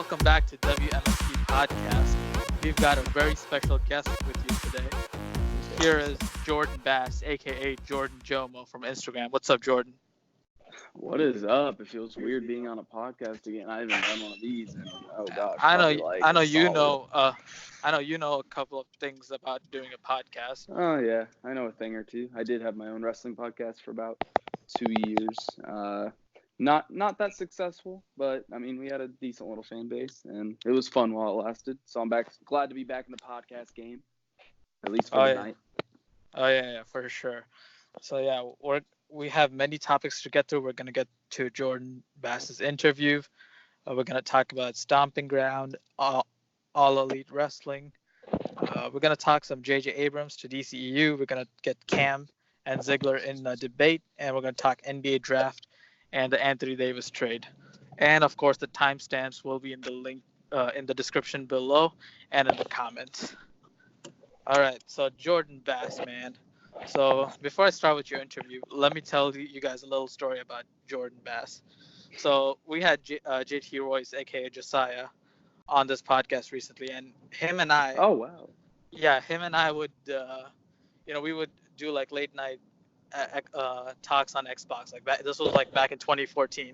welcome back to W.M.S.T podcast. We've got a very special guest with you today. Here is Jordan Bass, aka Jordan Jomo from Instagram. What's up, Jordan? What is up? It feels weird being on a podcast again. I haven't done one of these, and oh gosh, I know you know a couple of things about doing a podcast. Oh yeah, I know a thing or two. I did have my own wrestling podcast for about 2 years. Not that successful, but I mean we had a decent little fan base, and it was fun while it lasted. So I'm glad to be back in the podcast game, at least for the night. Oh yeah, for sure. So yeah, we have many topics to get through. We're gonna get to Jordan Bass's interview. We're gonna talk about Stomping Ground, All Elite Wrestling. We're gonna talk some J.J. Abrams to DCEU. We're gonna get Cam and Ziggler in a debate, and we're gonna talk NBA draft and the Anthony Davis trade. And of course, the timestamps will be in the link in the description below and in the comments. All right, so Jordan Bass, man. So before I start with your interview, let me tell you guys a little story about Jordan Bass. So we had JT Royce, aka Josiah, on this podcast recently, and him and I. Oh wow. Yeah, him and I would, we would do like late night talks on Xbox. This was like back in 2014,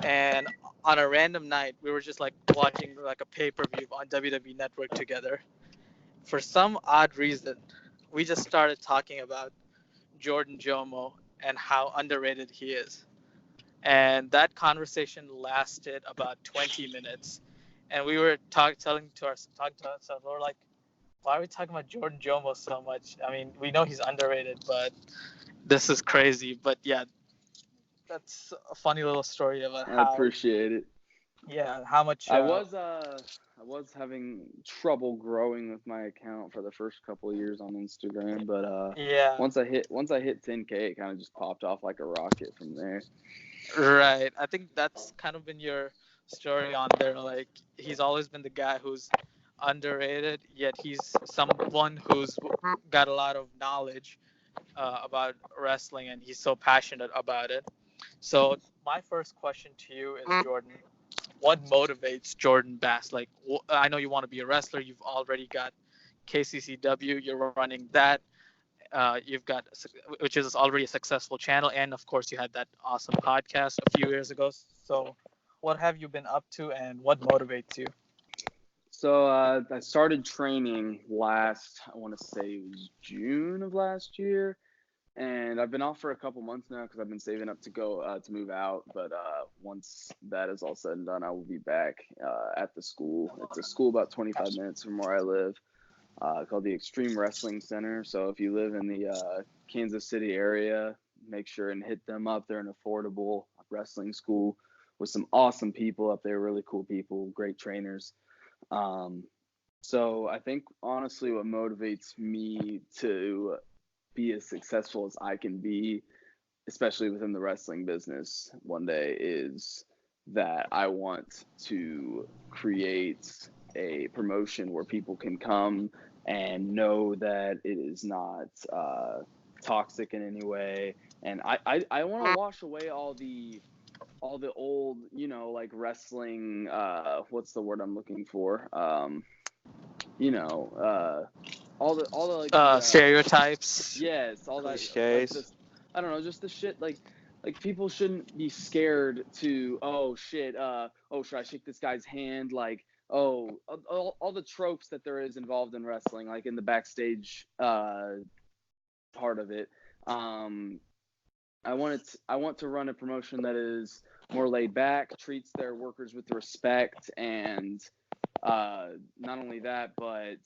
and on a random night, we were just like watching like a pay-per-view on WWE Network together. For some odd reason, we just started talking about Jordan Jomo and how underrated he is. And that conversation lasted about 20 minutes. And we were talking to ourselves, we're like, why are we talking about Jordan Jomo so much? I mean, we know he's underrated, but this is crazy. But yeah, that's a funny little story about how. I appreciate it. Yeah, how much. I was having trouble growing with my account for the first couple of years on Instagram, but yeah. Once I hit 10K, it kind of just popped off like a rocket from there. Right. I think that's kind of been your story on there. Like, he's always been the guy who's underrated, yet he's someone who's got a lot of knowledge about wrestling, and he's so passionate about it. So my first question to you is, Jordan, what motivates Jordan Bass? Like, I know you want to be a wrestler. You've already got KCCW. You're running that. You've got, which is already a successful channel, and of course you had that awesome podcast a few years ago. So what have you been up to, and what motivates you? So I started training I want to say it was June of last year, and I've been off for a couple months now because I've been saving up to go to move out. But once that is all said and done, I will be back at the school. It's a school about 25 minutes from where I live. Called the Extreme Wrestling Center. So if you live in the Kansas City area, make sure and hit them up. They're an affordable wrestling school with some awesome people up there, really cool people, great trainers. So I think honestly what motivates me to be as successful as I can be, especially within the wrestling business one day, is that I want to create a promotion where people can come and know that it is not toxic in any way. And I want to wash away all the old, like wrestling, what's the word I'm looking for? All the like stereotypes. Yes, all that. Cliches. I don't know, just the shit like people shouldn't be scared to, oh shit, should I shake this guy's hand? Like, all the tropes that there is involved in wrestling, like in the backstage part of it. I want to run a promotion that is more laid back, treats their workers with respect, and not only that, but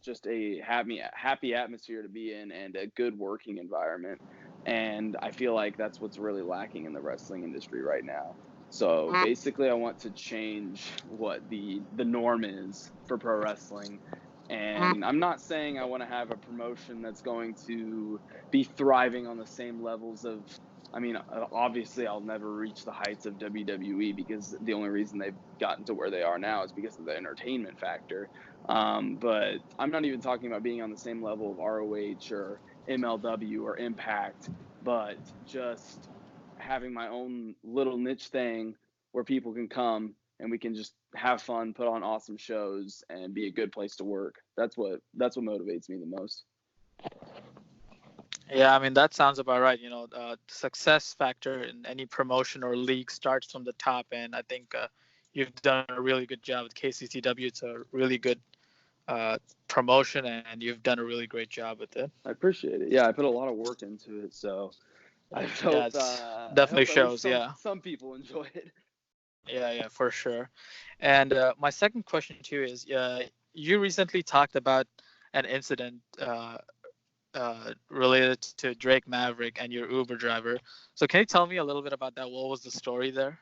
just a happy atmosphere to be in and a good working environment. And I feel like that's what's really lacking in the wrestling industry right now. So basically I want to change what the norm is for pro wrestling. And I'm not saying I want to have a promotion that's going to be thriving on the same levels of, I mean, obviously I'll never reach the heights of WWE because the only reason they've gotten to where they are now is because of the entertainment factor. But I'm not even talking about being on the same level of ROH or MLW or Impact, but just having my own little niche thing where people can come and we can just have fun, put on awesome shows, and be a good place to work. That's what motivates me the most. Yeah, I mean, that sounds about right. Success factor in any promotion or league starts from the top, and I think you've done a really good job with KCCW. It's a really good promotion, and you've done a really great job with it. I appreciate it. Yeah, I put a lot of work into it, so I hope, definitely shows. Some people enjoy it. Yeah, for sure. And my second question too is, you recently talked about an incident related to Drake Maverick and your Uber driver. So can you tell me a little bit about that? What was the story there?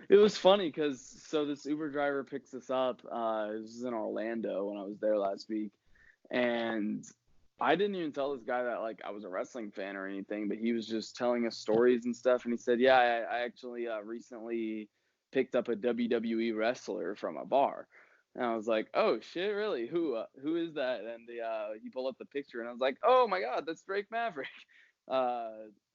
It was funny because this Uber driver picks us up. It was in Orlando when I was there last week, and I didn't even tell this guy that like I was a wrestling fan or anything, but he was just telling us stories and stuff. And he said, "Yeah, I actually recently picked up a WWE wrestler from a bar." And I was like, "Oh shit, really? Who is that?" And he pulled up the picture, and I was like, "Oh my god, that's Drake Maverick."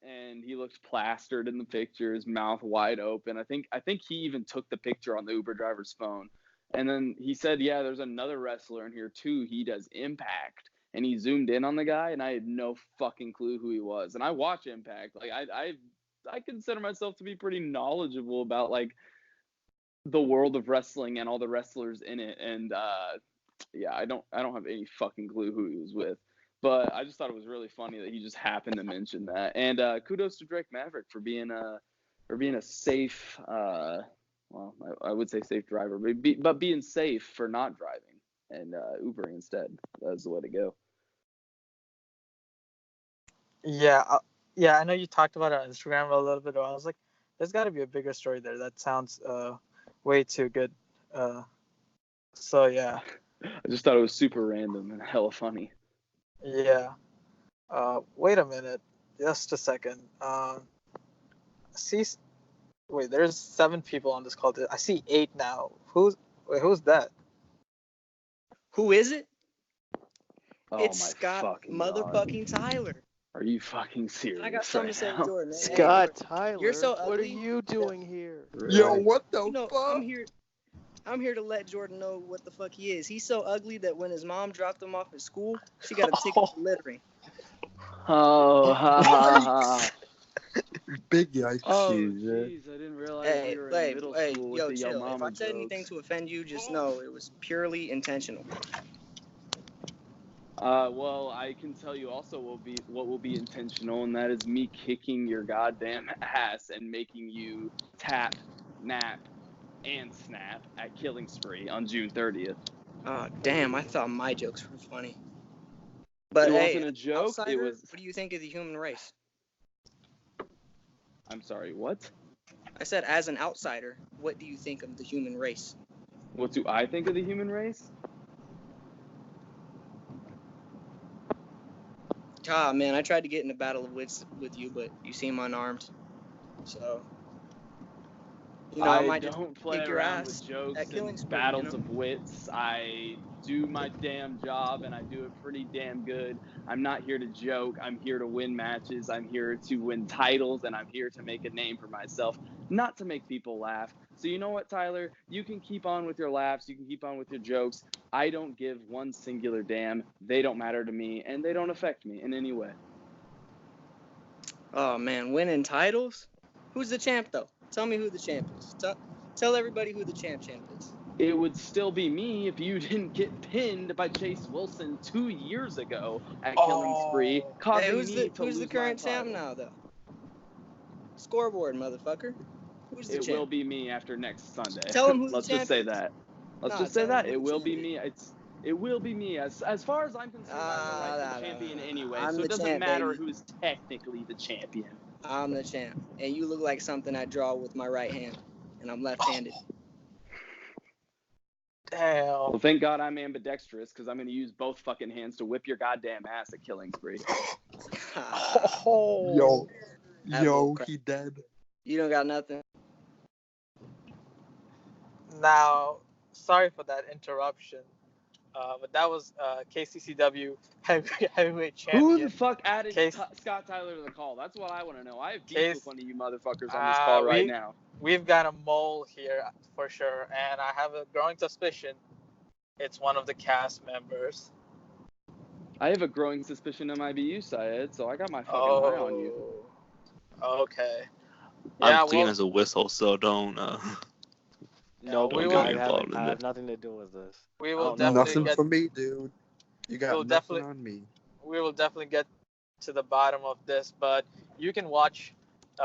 And he looked plastered in the picture, his mouth wide open. I think he even took the picture on the Uber driver's phone. And then he said, "Yeah, there's another wrestler in here too. He does Impact." And he zoomed in on the guy, and I had no fucking clue who he was. And I watch Impact. Like I consider myself to be pretty knowledgeable about like the world of wrestling and all the wrestlers in it. And yeah, I don't have any fucking clue who he was with. But I just thought it was really funny that he just happened to mention that. And kudos to Drake Maverick for being a safe, well, I would say safe driver, but being safe for not driving and Ubering instead. That's the way to go. Yeah, I know you talked about it on Instagram a little bit. I was like, there's got to be a bigger story there. That sounds way too good. So yeah. I just thought it was super random and hella funny. Yeah. Wait a minute. Just a second. Wait, there's 7 people on this call. I see 8 now. Who's that? Who is it? Oh, it's Scott motherfucking God. Tyler. Are you fucking serious? I got something to say to Jordan. Scott Tyler, you're so ugly. what are you doing here? Yo, what the fuck? I'm here to let Jordan know what the fuck he is. He's so ugly that when his mom dropped him off at school, she got a ticket for littering. Oh, ha ha ha. Big yikes. Oh, jeez, I didn't realize we were in middle school with the chill. Yo Mama If I said jokes. anything to offend you, just know it was purely intentional. Well, I can tell you also what will be intentional, and that is me kicking your goddamn ass and making you tap, nap, and snap at Killing Spree on June 30th. Oh, damn, I thought my jokes were funny. But it hey, wasn't a joke. Outsider, it was. What do you think of the human race? I'm sorry, what? I said, as an outsider, what do you think of the human race? What do I think of the human race? Ah, man, I tried to get in a battle of wits with you, but you seem unarmed. So, I might don't just play kick your around ass with jokes at Killing and Spree, battles of wits. I do my damn job, and I do it pretty damn good. I'm not here to joke. I'm here to win matches. I'm here to win titles, and I'm here to make a name for myself, not to make people laugh. So you know what, Tyler? You can keep on with your laughs. You can keep on with your jokes. I don't give one singular damn. They don't matter to me, and they don't affect me in any way. Oh, man, winning titles? Who's the champ, though? Tell me who the champ is. Tell everybody who the champ is. It would still be me if you didn't get pinned by Chase Wilson 2 years ago at Killing Spree, causing me to lose who's the current my champ now, though? Scoreboard, motherfucker. Who's the champ? It will be me after next Sunday. Tell him who Let's the champ just say is. that. Let's just say that. It will be me. It will be me. As far as I'm concerned, I'm the rightful champion anyway. So it doesn't matter who's technically the champion. I'm the champ. And you look like something I draw with my right hand. And I'm left-handed. Damn. Well, thank God I'm ambidextrous, because I'm going to use both fucking hands to whip your goddamn ass at Killing Spree. Yo, he dead. You don't got nothing. Now, sorry for that interruption, but that was KCCW heavyweight champion. Who the fuck added Scott Tyler to the call? That's what I want to know. I have beef with one of you motherfuckers on this call right now. we've got a mole here for sure, and I have a growing suspicion it's one of the cast members. I have a growing suspicion it might be you, Syed, so I got my fucking eye on you. Okay. I'm clean as a whistle, so don't. No, we will- I involved in have nothing to do with this. We will Nothing definitely for me, dude. You got We'll nothing definitely- on me. we will definitely get to the bottom of this, but you can watch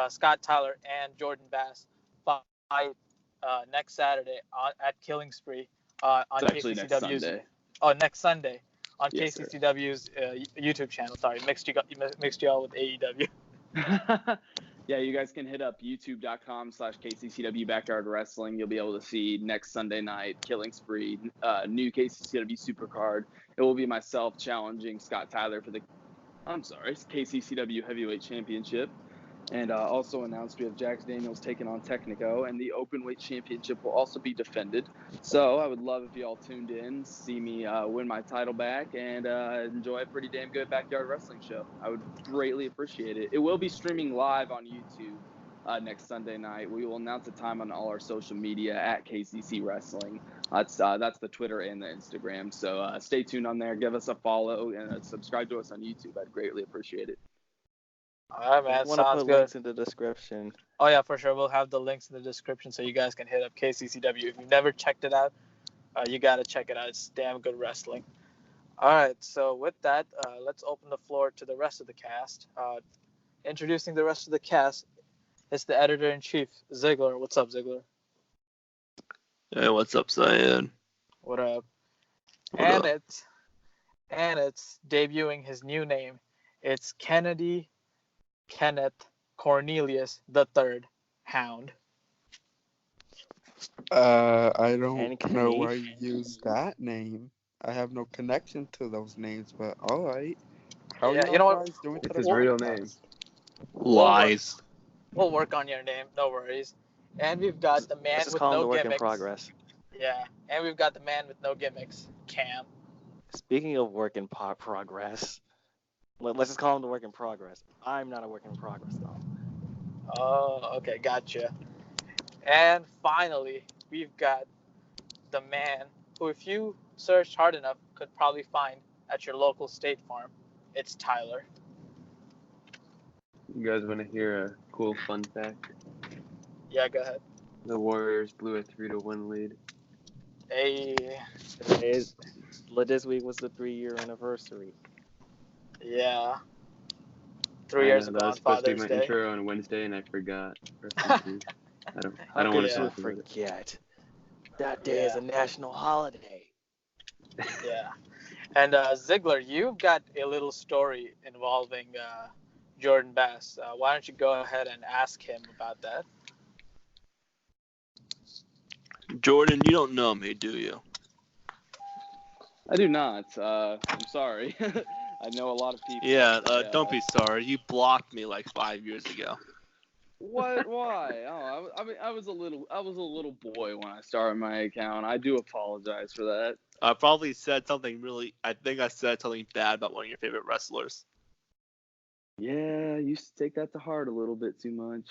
Scott Tyler and Jordan Bass fight next Saturday at Killing Spree on It's actually KCCW's. next Sunday. Oh, next Sunday on Yes, sir. KCCW's YouTube channel. Sorry, mixed you all with AEW. Yeah, you guys can hit up youtube.com/KCCW Backyard Wrestling. You'll be able to see next Sunday night, Killing Spree, new KCCW Supercard. It will be myself challenging Scott Tyler for the KCCW Heavyweight Championship. And also announced we have Jax Daniels taking on Technico, and the Openweight Championship will also be defended. So I would love if you all tuned in, see me win my title back, and enjoy a pretty damn good backyard wrestling show. I would greatly appreciate it. It will be streaming live on YouTube next Sunday night. We will announce the time on all our social media at KCC Wrestling. That's the Twitter and the Instagram. So stay tuned on there. Give us a follow and subscribe to us on YouTube. I'd greatly appreciate it. All right, man. I want to Sounds put good. links in the description. Oh yeah, for sure. We'll have the links in the description so you guys can hit up KCCW. If you've never checked it out, you gotta check it out. It's damn good wrestling. All right, so with that, let's open the floor to the rest of the cast. Introducing the rest of the cast, it's the editor-in-chief, Ziggler. What's up, Ziggler? Hey, what's up, Syed? What up? What up? It's debuting his new name. It's Kenneth Cornelius III, Hound. I don't And know why Kenneth. you use that name. I have no connection to those names, but all right. How Yeah, are you know what? guys doing It's to his the real podcast? name. Lies. We'll work on your name, no worries. And we've got the man Let's just with call him no the work gimmicks. in progress. Yeah, and we've got the man with no gimmicks, Cam. Speaking of work in progress, let's just call him the work in progress. I'm not a work in progress, though. Oh, okay, gotcha. And finally, we've got the man who, if you searched hard enough, could probably find at your local State Farm. It's Tyler. You guys want to hear a cool fun fact? Yeah, go ahead. The Warriors blew a 3-1 lead. Hey, This week was the 3-year anniversary. yeah. 3 years ago that on was supposed to be Father's my Day. intro on Wednesday, and I forgot. I don't want to Yeah. talk about it. Forget. That day is a national holiday. Yeah. And Ziggler, you've got a little story involving Jordan Bass. Why don't you go ahead and ask him about that? Jordan, you don't know me, do you? I do not. I'm sorry. I know a lot of people. Yeah, don't be sorry. You blocked me like 5 years ago. What? Why? Oh, I was a little boy when I started my account. I do apologize for that. I probably said something I think I said something bad about one of your favorite wrestlers. Yeah, I used to take that to heart a little bit too much.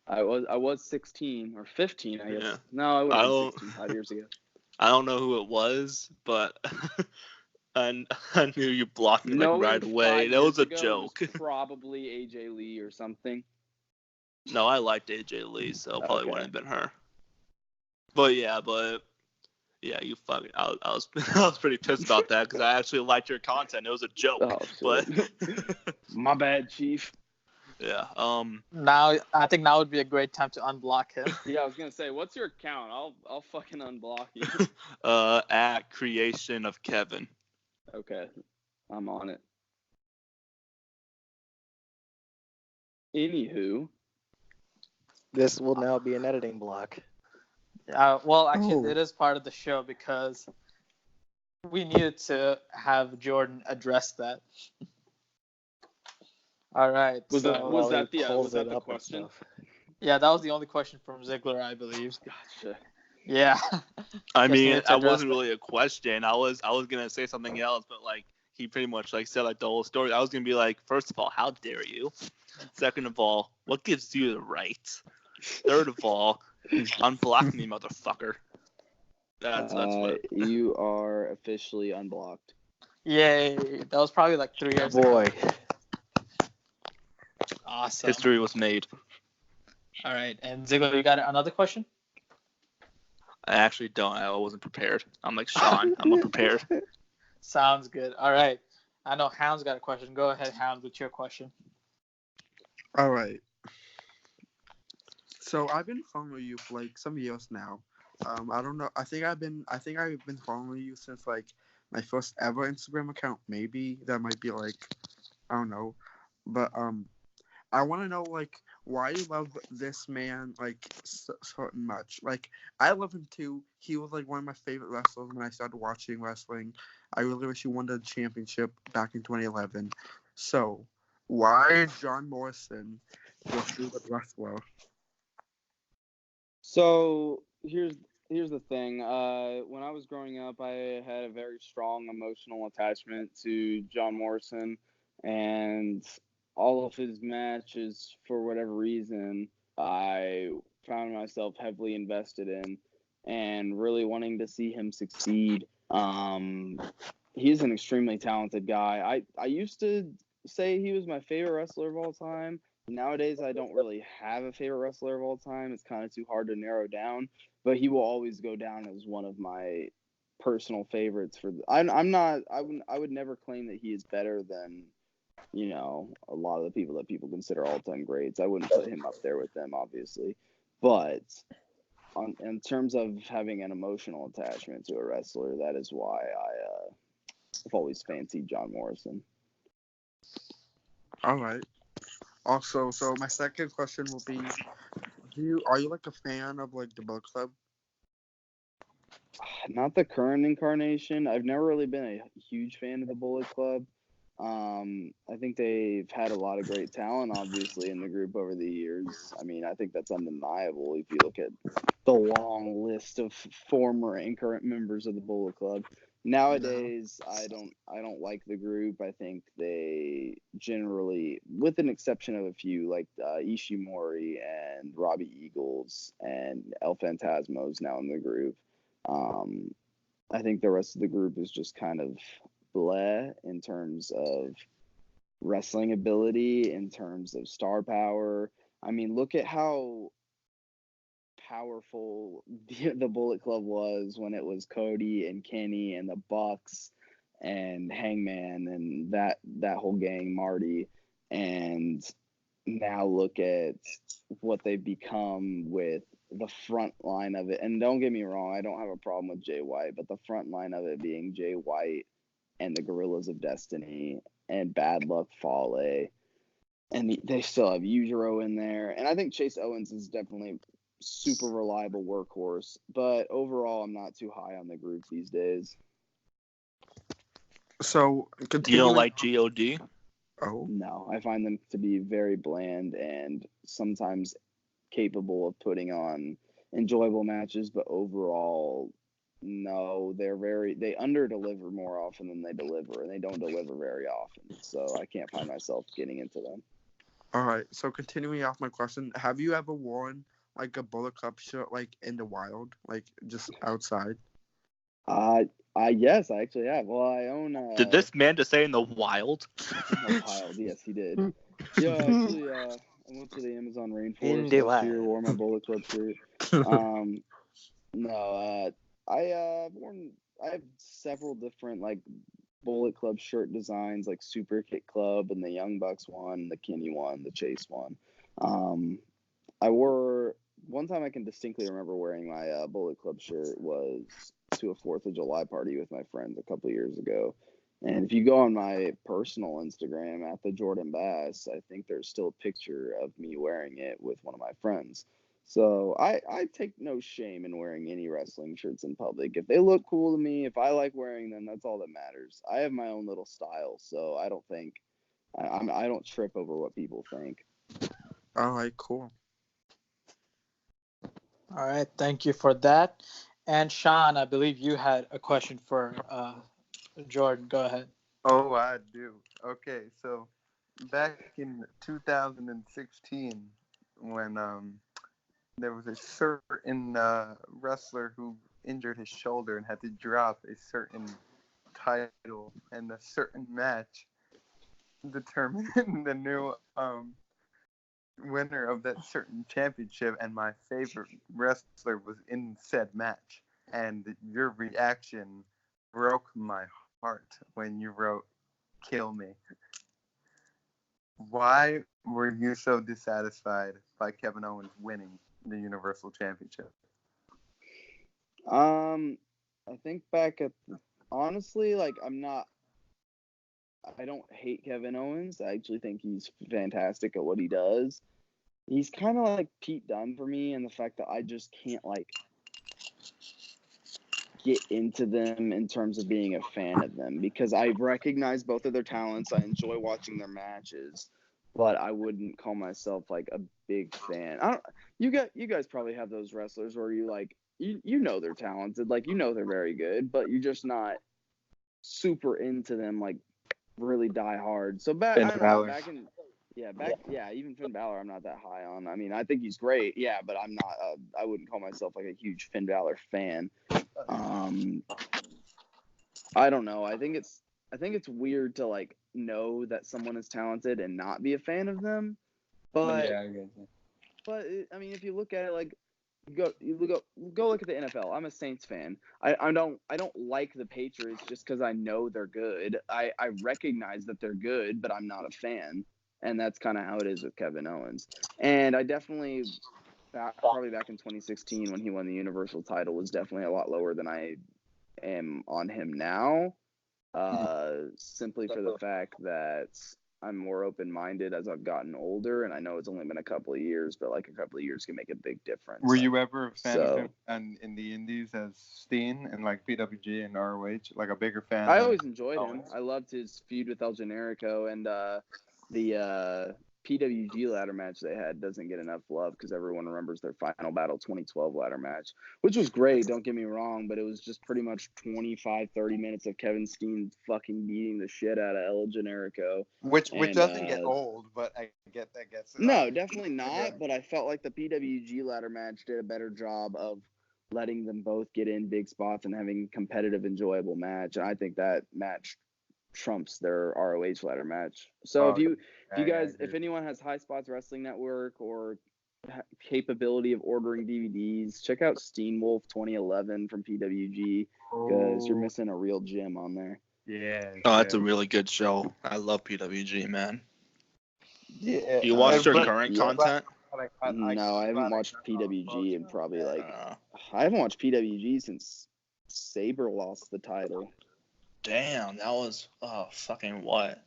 I was 16 or 15, I guess. Yeah. No, I was 16 5 years ago. I don't know who it was, but I knew you blocked me right away. That was a joke. It was probably AJ Lee or something. No, I liked AJ Lee, so it probably Okay. wouldn't have been her. But yeah, you fucking. I was pretty pissed about that because I actually liked your content. It was a joke. Oh, but my bad, Chief. yeah. Now, I think now would be a great time to unblock him. Yeah, I was gonna say, what's your account? I'll fucking unblock you. At Creation of Kevin. Okay, I'm on it. Anywho, This will now be an editing block. Well, actually, Oh. it is part of the show because we needed to have Jordan address that. All right. Was so, that While he the pulls was that it the up and question? stuff. Yeah, that was the only question from Ziggler, I believe. Gotcha. Yeah. I Guess we mean, need to I address wasn't that. really a question. I was gonna say something else, but like he pretty much like said like the whole story. I was gonna be like, first of all, how dare you? Second of all, what gives you the right? Third of all, unblock me, motherfucker. That's what. You are officially unblocked. Yay! That was probably like 3 years Boy. ago. Awesome. History was made. All right, and Ziggler, you got another question? I actually don't. I wasn't prepared. I'm like Shawn. I'm unprepared. Sounds good. All right. I know Hound's got a question. Go ahead, Hound, with your question. All right. So I've been following you for like some years now. I don't know. I think I've been following you since like my first ever Instagram account. Maybe that might be like, I don't know, but I want to know like why you love this man like so much. Like I love him too. He was like one of my favorite wrestlers when I started watching wrestling. I really wish he won the championship back in 2011. So why John Morrison your favorite wrestler? So here's the thing. When I was growing up, I had a very strong emotional attachment to John Morrison, and all of his matches, for whatever reason, I found myself heavily invested in and really wanting to see him succeed. He's an extremely talented guy. I used to say he was my favorite wrestler of all time. Nowadays, I don't really have a favorite wrestler of all time. It's kind of too hard to narrow down, but he will always go down as one of my personal favorites. I would never claim that he is better than, you know, a lot of the people that people consider all-time greats. I wouldn't put him up there with them, obviously, but in terms of having an emotional attachment to a wrestler, that is why I've always fancied John Morrison. All right. Also, so my second question will be, are you like a fan of like the Bullet Club? Not the current incarnation. I've never really been a huge fan of the Bullet Club. I think they've had a lot of great talent, obviously, in the group over the years. I mean, I think that's undeniable if you look at the long list of former and current members of the Bullet Club. Nowadays, I don't like the group. I think they generally, with an exception of a few, like Ishimori and Robbie Eagles and El Phantasmo's now in the group. I think the rest of the group is just kind of bleh in terms of wrestling ability, in terms of star power. I mean, look at how powerful the Bullet Club was when it was Cody and Kenny and the Bucks and Hangman and that whole gang, Marty, and now look at what they've become with the front line of it. And don't get me wrong, I don't have a problem with Jay White, but the front line of it being Jay White and the Gorillas of Destiny and Bad Luck Fale, and they still have Yujiro in there, and I think Chase Owens is definitely super reliable workhorse, but overall I'm not too high on the group these days. So You don't like God? Oh No, I find them to be very bland and sometimes capable of putting on enjoyable matches, but overall, no, they under-deliver more often than they deliver, and they don't deliver very often, so I can't find myself getting into them. all right. So continuing off my question, have you ever worn like a Bullet Club shirt like in the wild, like just outside? Yes, I actually have. Well, I own. Did this man just say in the wild? Wild. Yes, he did. Yeah, actually, I went to the Amazon In rainforest the last year, wild. wore my Bullet Club shirt. No, I have several different like Bullet Club shirt designs, like Super Kick Club and the Young Bucks one, the Kenny one, the Chase one. I wore one time I can distinctly remember wearing my Bullet Club shirt was to a 4th of July party with my friends a couple years ago. And if you go on my personal Instagram at the Jordan Bass, I think there's still a picture of me wearing it with one of my friends. So I take no shame in wearing any wrestling shirts in public. If they look cool to me, if I like wearing them, that's all that matters. I have my own little style, so I don't think I don't trip over what people think. All right, cool. All right, thank you for that. And Shawn, I believe you had a question for Jordan. Go ahead. Oh, I do. Okay, so back in 2016, when there was a certain wrestler who injured his shoulder and had to drop a certain title, and a certain match determined the new winner of that certain championship, and my favorite wrestler was in said match. And your reaction broke my heart when you wrote "kill me." Why were you so dissatisfied by Kevin Owens winning the Universal Championship? I think back at honestly, like I don't hate Kevin Owens. I actually think he's fantastic at what he does. He's kind of like Pete Dunne for me, and the fact that I just can't like get into them in terms of being a fan of them, because I recognize both of their talents. I enjoy watching their matches, but I wouldn't call myself like a big fan. I don't. You guys probably have those wrestlers where you like you know they're talented, like you know they're very good, but you're just not super into them, like really die hard. So back, Finn I don't know, Balor. back in even Finn Balor, I'm not that high on. I mean, I think he's great, yeah, but I'm not. I wouldn't call myself like a huge Finn Balor fan. I don't know. I think it's weird to like know that someone is talented and not be a fan of them. But Yeah, I get you. but I mean, if you look at it like go look at the NFL. I'm a Saints fan. I don't like the Patriots just because I know they're good. I recognize that they're good, but I'm not a fan, and that's kind of how it is with Kevin Owens. And I definitely probably back in 2016 when he won the Universal title was definitely a lot lower than I am on him now. Simply for the fact that I'm more open-minded as I've gotten older, and I know it's only been a couple of years, but like a couple of years can make a big difference. Were you ever a fan of So- him and in the Indies as Steen and like PWG and ROH, like a bigger fan? I than always enjoyed him. Owens? I loved his feud with El Generico, and the PWG ladder match they had doesn't get enough love because everyone remembers their Final Battle 2012 ladder match, which was great, don't get me wrong, but it was just pretty much 25, 30 minutes of Kevin Steen fucking beating the shit out of El Generico. Which And, doesn't get old, but I get. No, definitely not, but I felt like the PWG ladder match did a better job of letting them both get in big spots and having competitive, enjoyable match. And I think that match trumps their ROH ladder match. So if you guys, if anyone has High Spots Wrestling Network or capability of ordering DVDs, check out Steenwolf 2011 from PWG because you're missing a real gem on there. Yeah. Oh, that's a really good show. I love PWG, man. Yeah. You watch their but- current yeah. content? No, I haven't watched PWG in probably like I haven't watched PWG since Sabre lost the title. Damn, that was fucking what?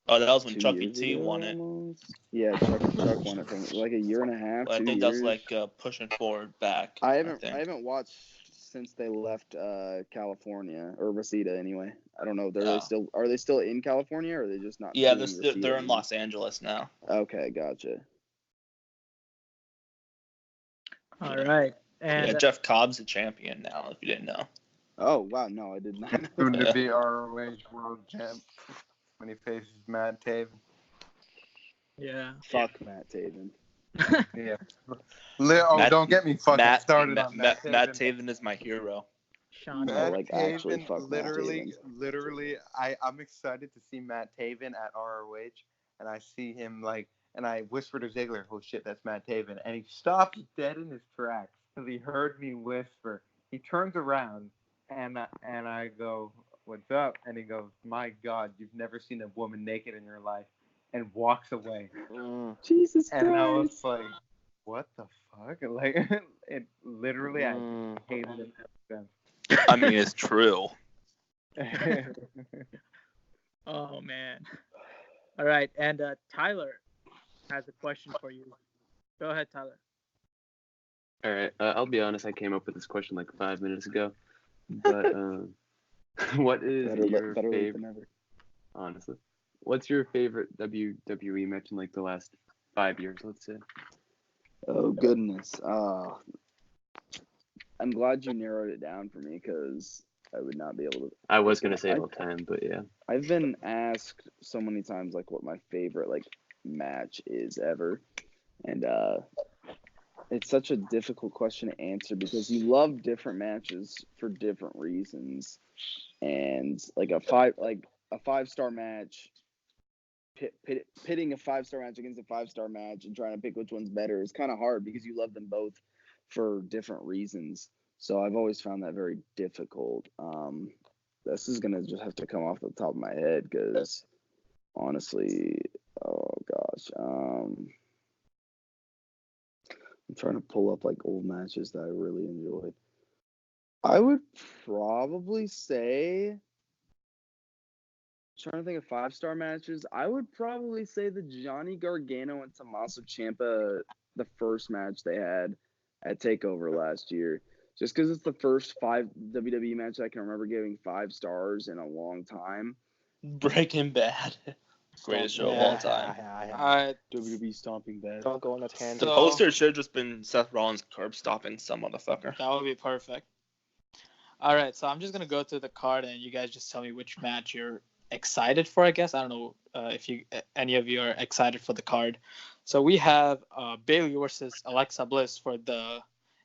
Oh, that was when 2 Chuck E. years T ago, won it. almost. Yeah, Chuck won it from like a year and a half. But I 2 think years. that's like pushing forward back. I think. haven't watched since they left California or Reseda anyway. I don't know. Are they still in California or are they just not? Yeah, doing they're Reseda in anymore? Los Angeles now. Okay, gotcha. All right. And Yeah, Jeff Cobb's the champion now, if you didn't know. Oh wow, no, I did not. Soon to be ROH World Champ when he faces Matt Taven. yeah. Fuck Matt Taven. Yeah. Matt- Don't get me fucking started on Matt Taven is my hero. Sean. No, Matt like, actually, Taven, fuck Matt Taven. literally, I'm excited to see Matt Taven at ROH, and I see him and I whisper to Ziggler, "Oh shit, that's Matt Taven," and he stops dead in his tracks because he heard me whisper. He turns around, and I go, "What's up?" And he goes, "My God, you've never seen a woman naked in your life," and walks away. Jesus Christ. And I was like, "What the fuck?" Like, it literally, I hated it ever I mean, it's true. since. Oh man. All right, and Tyler has a question for you. Go ahead, Tyler. All right. I'll be honest. I came up with this question like 5 minutes ago. But what is your better late favorite? than never. Honestly, what's your favorite WWE match in like the last 5 years? Let's say. Oh goodness. I'm glad you narrowed it down for me because would not be able to. I was gonna say all time, but yeah. I've been asked so many times like what my favorite like match is ever, and it's such a difficult question to answer because you love different matches for different reasons, and like a 5-star match. Pitting a 5-star match against a 5-star match and trying to pick which one's better is kind of hard because you love them both for different reasons. So I've always found that very difficult. This is gonna just have to come off the top of my head because honestly, oh gosh, I'm trying to pull up like old matches that I really enjoyed. I would probably say, trying to think of 5-star matches, I would probably say the Johnny Gargano and Tommaso Ciampa, the first match they had at TakeOver last year. Just because it's the first WWE match I can remember giving 5 stars in a long time. Breaking Bad. Greatest show of all time. WWE Stomping Bad. Don't go on a tangent. The poster should have just been Seth Rollins curb stomping some motherfucker. That would be perfect. All right, so I'm just gonna go through the card, and you guys just tell me which match you're excited for. I guess I don't know if any of you are excited for the card. So we have Bayley versus Alexa Bliss for the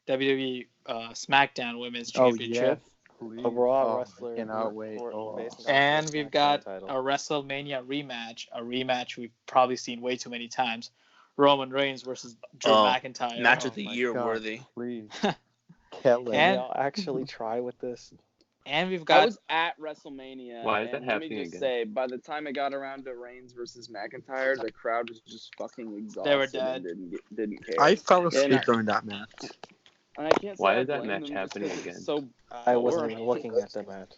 WWE SmackDown Women's Championship. A Raw wrestler. Cannot wait. And we've got a WrestleMania rematch, a rematch we've probably seen way too many times. Roman Reigns versus Drew McIntyre. Match of the year worthy. Please. Can y'all actually try with this? And we've got. I was at WrestleMania. Why is that and let me happening just again? say, by the time it got around to Reigns versus McIntyre, the crowd was just fucking exhausted. They were dead. And didn't care. I fell asleep And during that match. And I can't say Why I is that blame match them just happening 'cause again? it's so I wasn't boring. even looking at the match.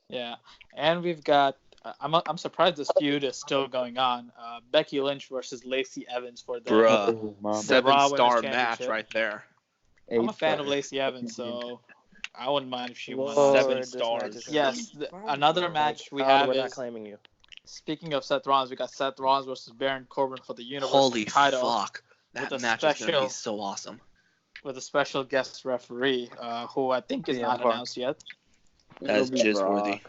Yeah, and we've got. I'm surprised this feud is still going on. Becky Lynch versus Lacey Evans for the Bruh. Raw 7-star Women's match Championship. right there. I'm a fan of Lacey Evans, so I wouldn't mind if she won. Lord, 7 this stars. match is Yes, another match we Hound, have we're not is. claiming you. Speaking of Seth Rollins, we got Seth Rollins versus Baron Corbin for the Universal Holy title fuck. That with a match is going to special- be so awesome. with a special guest referee, who I think is Yeah, not Brock. announced yet. That's It'll be jizz-worthy.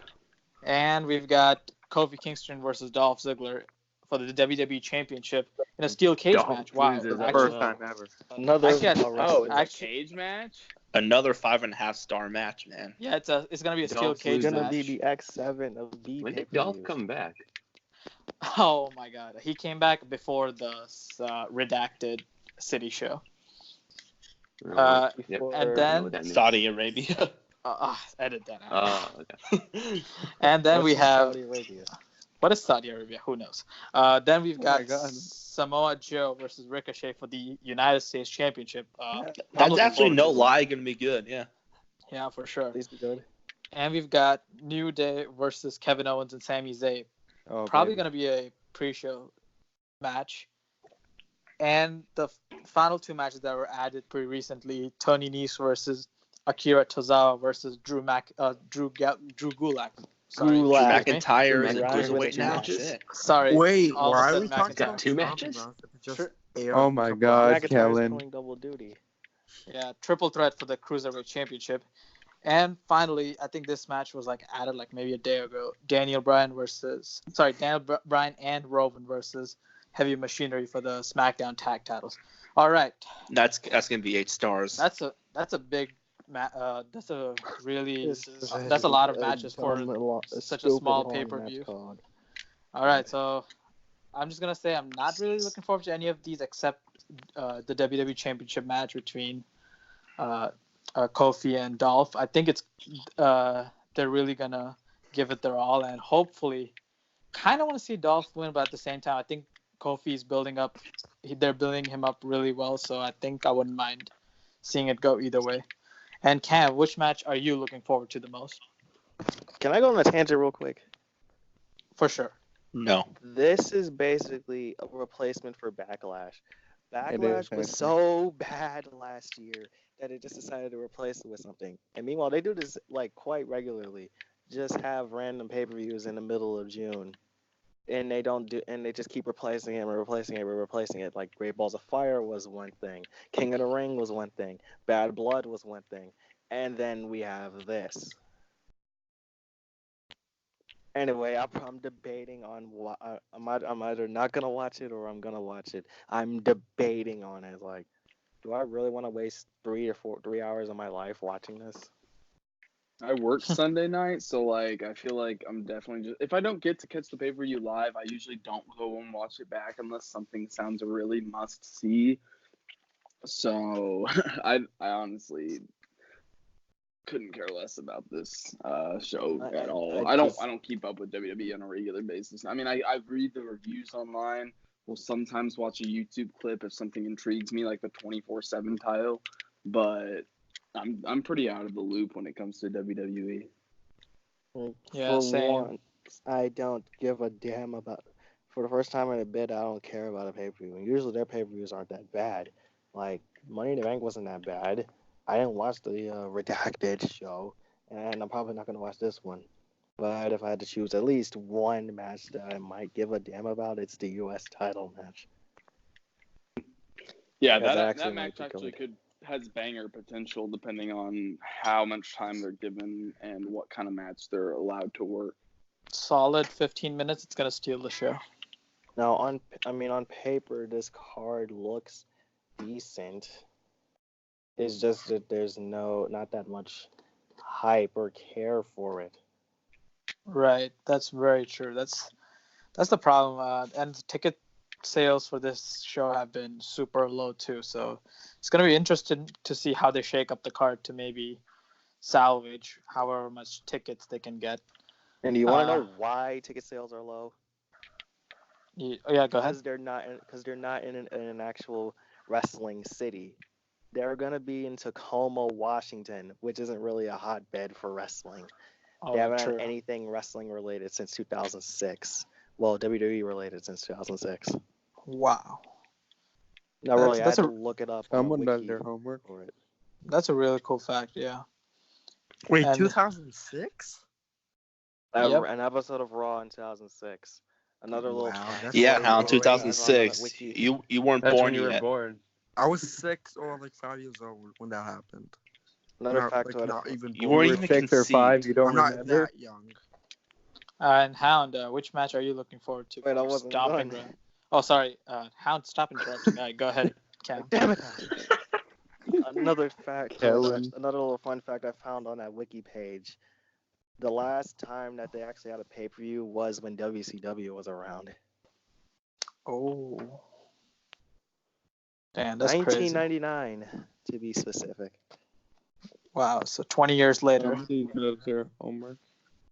And we've got Kofi Kingston versus Dolph Ziggler for the WWE Championship in a steel cage Dolph match. Wow. loses Actually, First time ever. Another. Actually, a Oh, wrestler. it's a cage match? Another 5.5-star match, man. yeah, it's gonna be a steel Dolph cage It's gonna match. be the X7 of the When did pay-per-views. Dolph come back? Oh my God, he came back before the redacted city show. Yep. Before- and I then- know what that means. Saudi Arabia. Edit that out. Oh, okay. And then What's we in have Saudi Arabia? what is Saudi Arabia? Who knows? Then we've Oh got my God. Samoa Joe versus Ricochet for the United States Championship. I'm That's looking actually forward no to it. lie going to be good, yeah. Yeah, for sure. Please be good. And we've got New Day versus Kevin Owens and Sami Zayn. Oh, Probably baby. going to be a pre-show match. And the final 2 matches that were added pretty recently: Tony Nese versus Akira Tozawa versus Drew Gulak. Sorry, Gulak. excuse me. McIntyre and Rhymes with Cruiserweight now. matches. Shit. Sorry. Wait, all of a why are sudden we talking McIntyre. about Two Stomping matches? Grounds if it just Sure. aired Oh a my couple God, hours? McIntyre's Kellen. pulling double duty. Yeah, triple threat for the Cruiserweight Championship. And finally, I think this match was added maybe a day ago. Daniel Bryan and Roman versus Heavy Machinery for the SmackDown Tag Titles. All right, That's going to be 8 stars. that's a big that's a really This is that's a lot of matches for dumb, such a stupid small long pay-per-view. match card. All right, so I'm just gonna say I'm not really looking forward to any of these except the WWE Championship match between Kofi and Dolph. I think it's they're really gonna give it their all, and hopefully, kind of want to see Dolph win, but at the same time, I think Kofi's building up. They're building him up really well, so I think I wouldn't mind seeing it go either way. And Cam, which match are you looking forward to the most? Can I go on a tangent real quick? For sure. No. This is basically a replacement for Backlash. Backlash was actually. so bad last year that it just decided to replace it with something. And meanwhile, they do this quite regularly. Just have random pay-per-views in the middle of June, and they just keep replacing it and replacing it and replacing it. Like Great Balls of Fire was one thing, King of the Ring was one thing, Bad Blood was one thing, and then we have this. Anyway, I'm debating on what I'm either not gonna watch it or I'm gonna watch it. I'm debating on it. Like, do I really want to waste 3 hours of my life watching this? I work Sunday night, so like I feel like I'm definitely just if I don't get to catch the pay-per-view live, I usually don't go and watch it back unless something sounds really must see. So I honestly couldn't care less about this show at all. I don't keep up with WWE on a regular basis. I mean, I read the reviews online. Will sometimes watch a YouTube clip if something intrigues me, like the 24/7 title, but I'm pretty out of the loop when it comes to WWE. Yeah, same. Once, I don't give a damn about. For the first time in a bit, I don't care about a pay-per-view. And usually their pay-per-views aren't that bad. Like Money in the Bank wasn't that bad. I didn't watch the Redacted show, and I'm probably not gonna watch this one. But if I had to choose at least one match that I might give a damn about, it's the U.S. title match. Yeah, Yeah, that match actually has banger potential depending on how much time they're given and what kind of match they're allowed to work. Solid 15 minutes. It's gonna steal the show. Now, on paper, this card looks decent. It's just that there's not that much hype or care for it. Right. That's very true. That's the problem. And the ticket sales for this show have been super low too. So it's gonna be interesting to see how they shake up the card to maybe salvage however much tickets they can get. And do you want to know why ticket sales are low? Yeah, go ahead. Because they're not in an actual wrestling city. They're gonna be in Tacoma, Washington, which isn't really a hotbed for wrestling. They haven't had anything wrestling related since 2006. Well, WWE related since 2006. Wow. No, really, I had to look it up. Someone does their homework for it. That's a really cool fact. Yeah. Wait, 2006? Yep. An episode of Raw in 2006. Another little. Yeah, Hound 2006. You weren't That's born when you yet. were born. I was 6 or like 5 years old when that happened. Another fact. Like, not even you weren't even 6 or 5. You don't I'm remember? not that young. And Hound, which match are you looking forward to? Wait, I wasn't Stomping done. Ground. Oh, sorry. Hound, stop interrupting. All right, go ahead, Cam. Damn it. Another fact. Kellen. Another little fun fact I found on that wiki page. The last time that they actually had a pay-per-view was when WCW was around. Oh. Damn, that's 1999, crazy. to be specific. Wow, so 20 years later. Their homework.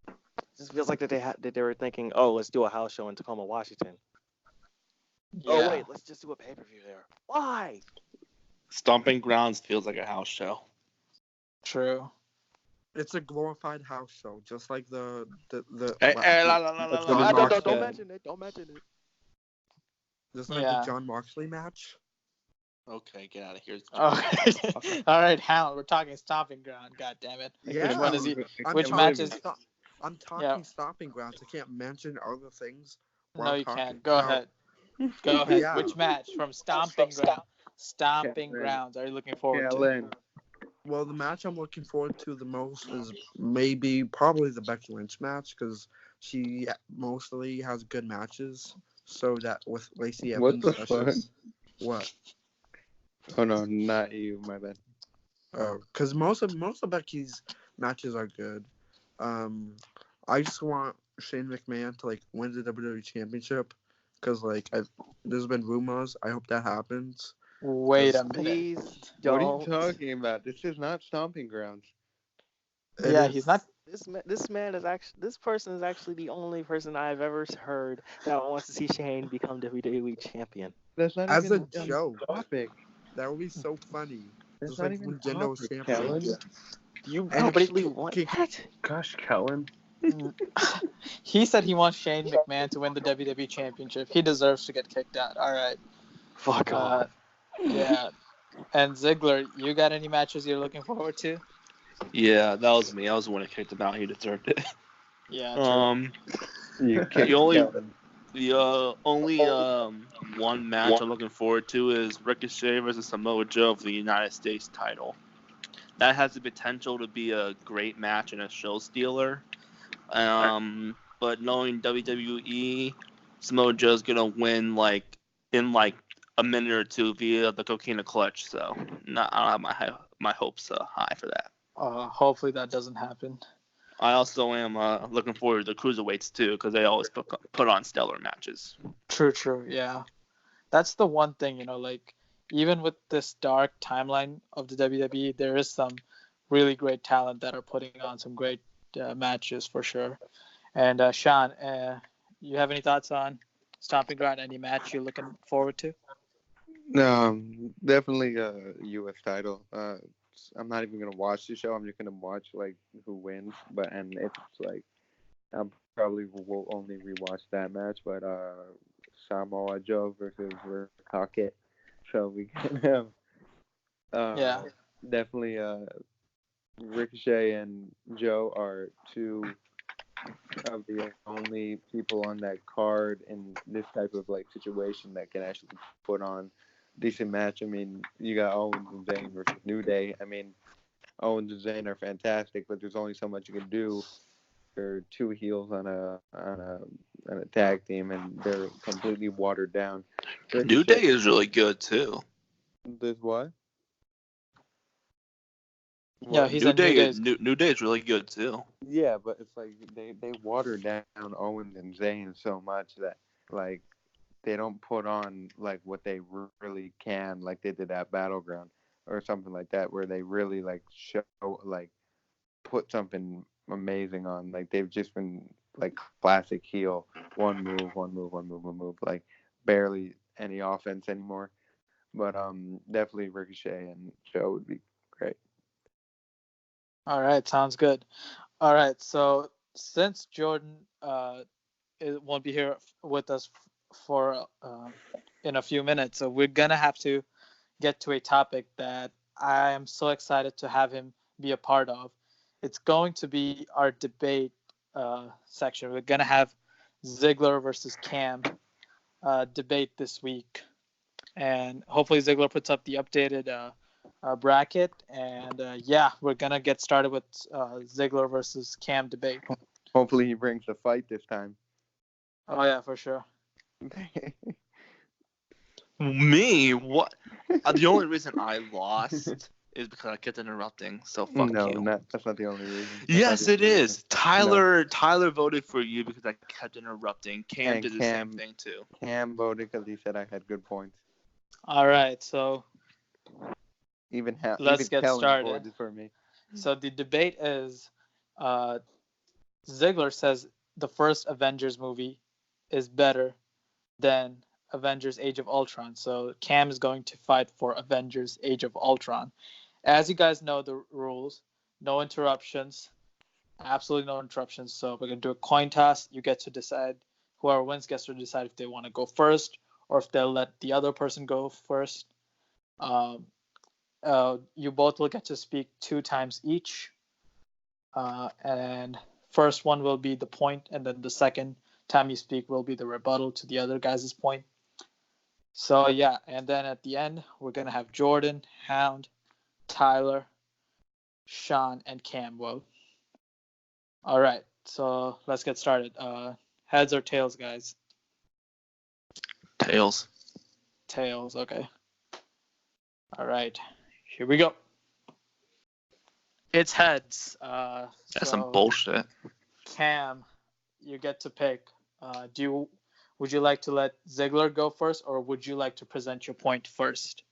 It just feels like that they were thinking, oh, let's do a house show in Tacoma, Washington. Yeah. Oh, wait, let's just do a pay-per-view there. Why? Stomping Grounds feels like a house show. True. It's a glorified house show, just like the. Don't mention it. Don't mention it. Just like the John Moxley match. Okay, get out of here. Okay. All right, Hound. We're talking Stomping Ground. God damn it. Yeah. Which one is he? Which match is? I'm talking Stomping Grounds. I can't mention other things. No, you can't. Go ahead. Go ahead. Yeah. Which match from Stomping Ground? Stomping Grounds. Are you looking forward to? Well, the match I'm looking forward to the most is probably the Becky Lynch match because she mostly has good matches. So that with Lacey Evans. What the fuck? What? Oh no, not you. My bad. Oh, because most of Becky's matches are good. I just want Shane McMahon to like win the WWE Championship because like there's been rumors. I hope that happens. Wait a minute. Please don't. What are you talking about? This is not Stomping Grounds. Yeah, he's not. This person is actually the only person I've ever heard that wants to see Shane become WWE champion. That's not As even a joke. Topic. That would be so funny. That's just not like even when Jinder was topic, champion. Kellen. You And nobody want that? Gosh, Kellen. He said he wants Shane McMahon to win the WWE Championship. He deserves to get kicked out. All right. Fuck off. Yeah. And Ziggler, you got any matches you're looking forward to? Yeah, that was me. I was the one who kicked him out. He deserved it. Yeah. True. The only one match I'm looking forward to is Ricochet versus Samoa Joe for the United States title. That has the potential to be a great match and a show stealer. but knowing WWE, Samoa Joe's gonna win in a minute or two via the Coquina Clutch. So I don't have my hopes high for that. Hopefully that doesn't happen. I also am looking forward to the cruiserweights too, because they always put on stellar matches. True, yeah. That's the one thing, even with this dark timeline of the WWE, there is some really great talent that are putting on some great matches for sure. And Shawn, you have any thoughts on Stomping Ground? Any match you're looking forward to? Definitely a U.S. title. I'm not even gonna watch the show. I'm just gonna watch who wins. And it's I probably will only rewatch that match. But Samoa Joe versus Rocket. So we can have definitely Ricochet and Joe are two of the only people on that card in this type of situation that can actually put on a decent match. I mean, you got Owens and Zayn versus New Day. I mean, Owens and Zayn are fantastic, but there's only so much you can do for two heels on a tag team, and they're completely watered down. Ricochet, New Day is really good too. There's what? Yeah, New Day is really good too. Yeah, but it's they water down Owens and Zayn so much that they don't put on what they really can, like they did at Battleground or something like that, where they really show put something amazing on. They've just been classic heel, one move, barely any offense anymore. But definitely Ricochet and Joe would be great. All right, sounds good. All right, so since Jordan won't be here with us for in a few minutes, so we're gonna have to get to a topic that I am so excited to have him be a part of. It's going to be our debate section. We're gonna have Ziggler versus Cam debate this week, and hopefully Ziggler puts up the updated bracket, and we're gonna get started with Ziggler versus Cam debate. Hopefully he brings the fight this time. Oh yeah, for sure. Me? What? The only reason I lost is because I kept interrupting. So fuck you. No, that's not the only reason. Yes, it is. Tyler voted for you because I kept interrupting. Cam did the same thing too. Cam voted because he said I had good points. All right, so let's get started. Voted for me. So the debate is, Ziggler says the first Avengers movie is better than Avengers Age of Ultron. So Cam is going to fight for Avengers Age of Ultron. As you guys know the rules, no interruptions, absolutely no interruptions. So we're going to do a coin toss. You get to decide, whoever wins gets to decide if they want to go first or if they'll let the other person go first. You both will get to speak 2 times each. And first one will be the point, and then the second time you speak will be the rebuttal to the other guy's point. So yeah, and then at the end we're gonna have Jordan, Hound, Tyler, Shawn, and Cam vote. All right, so let's get started. Heads or tails, guys? Tails. Tails, okay. All right, here we go. It's heads. That's some bullshit. Cam, you get to pick. Would you like to let Ziggler go first, or would you like to present your point first?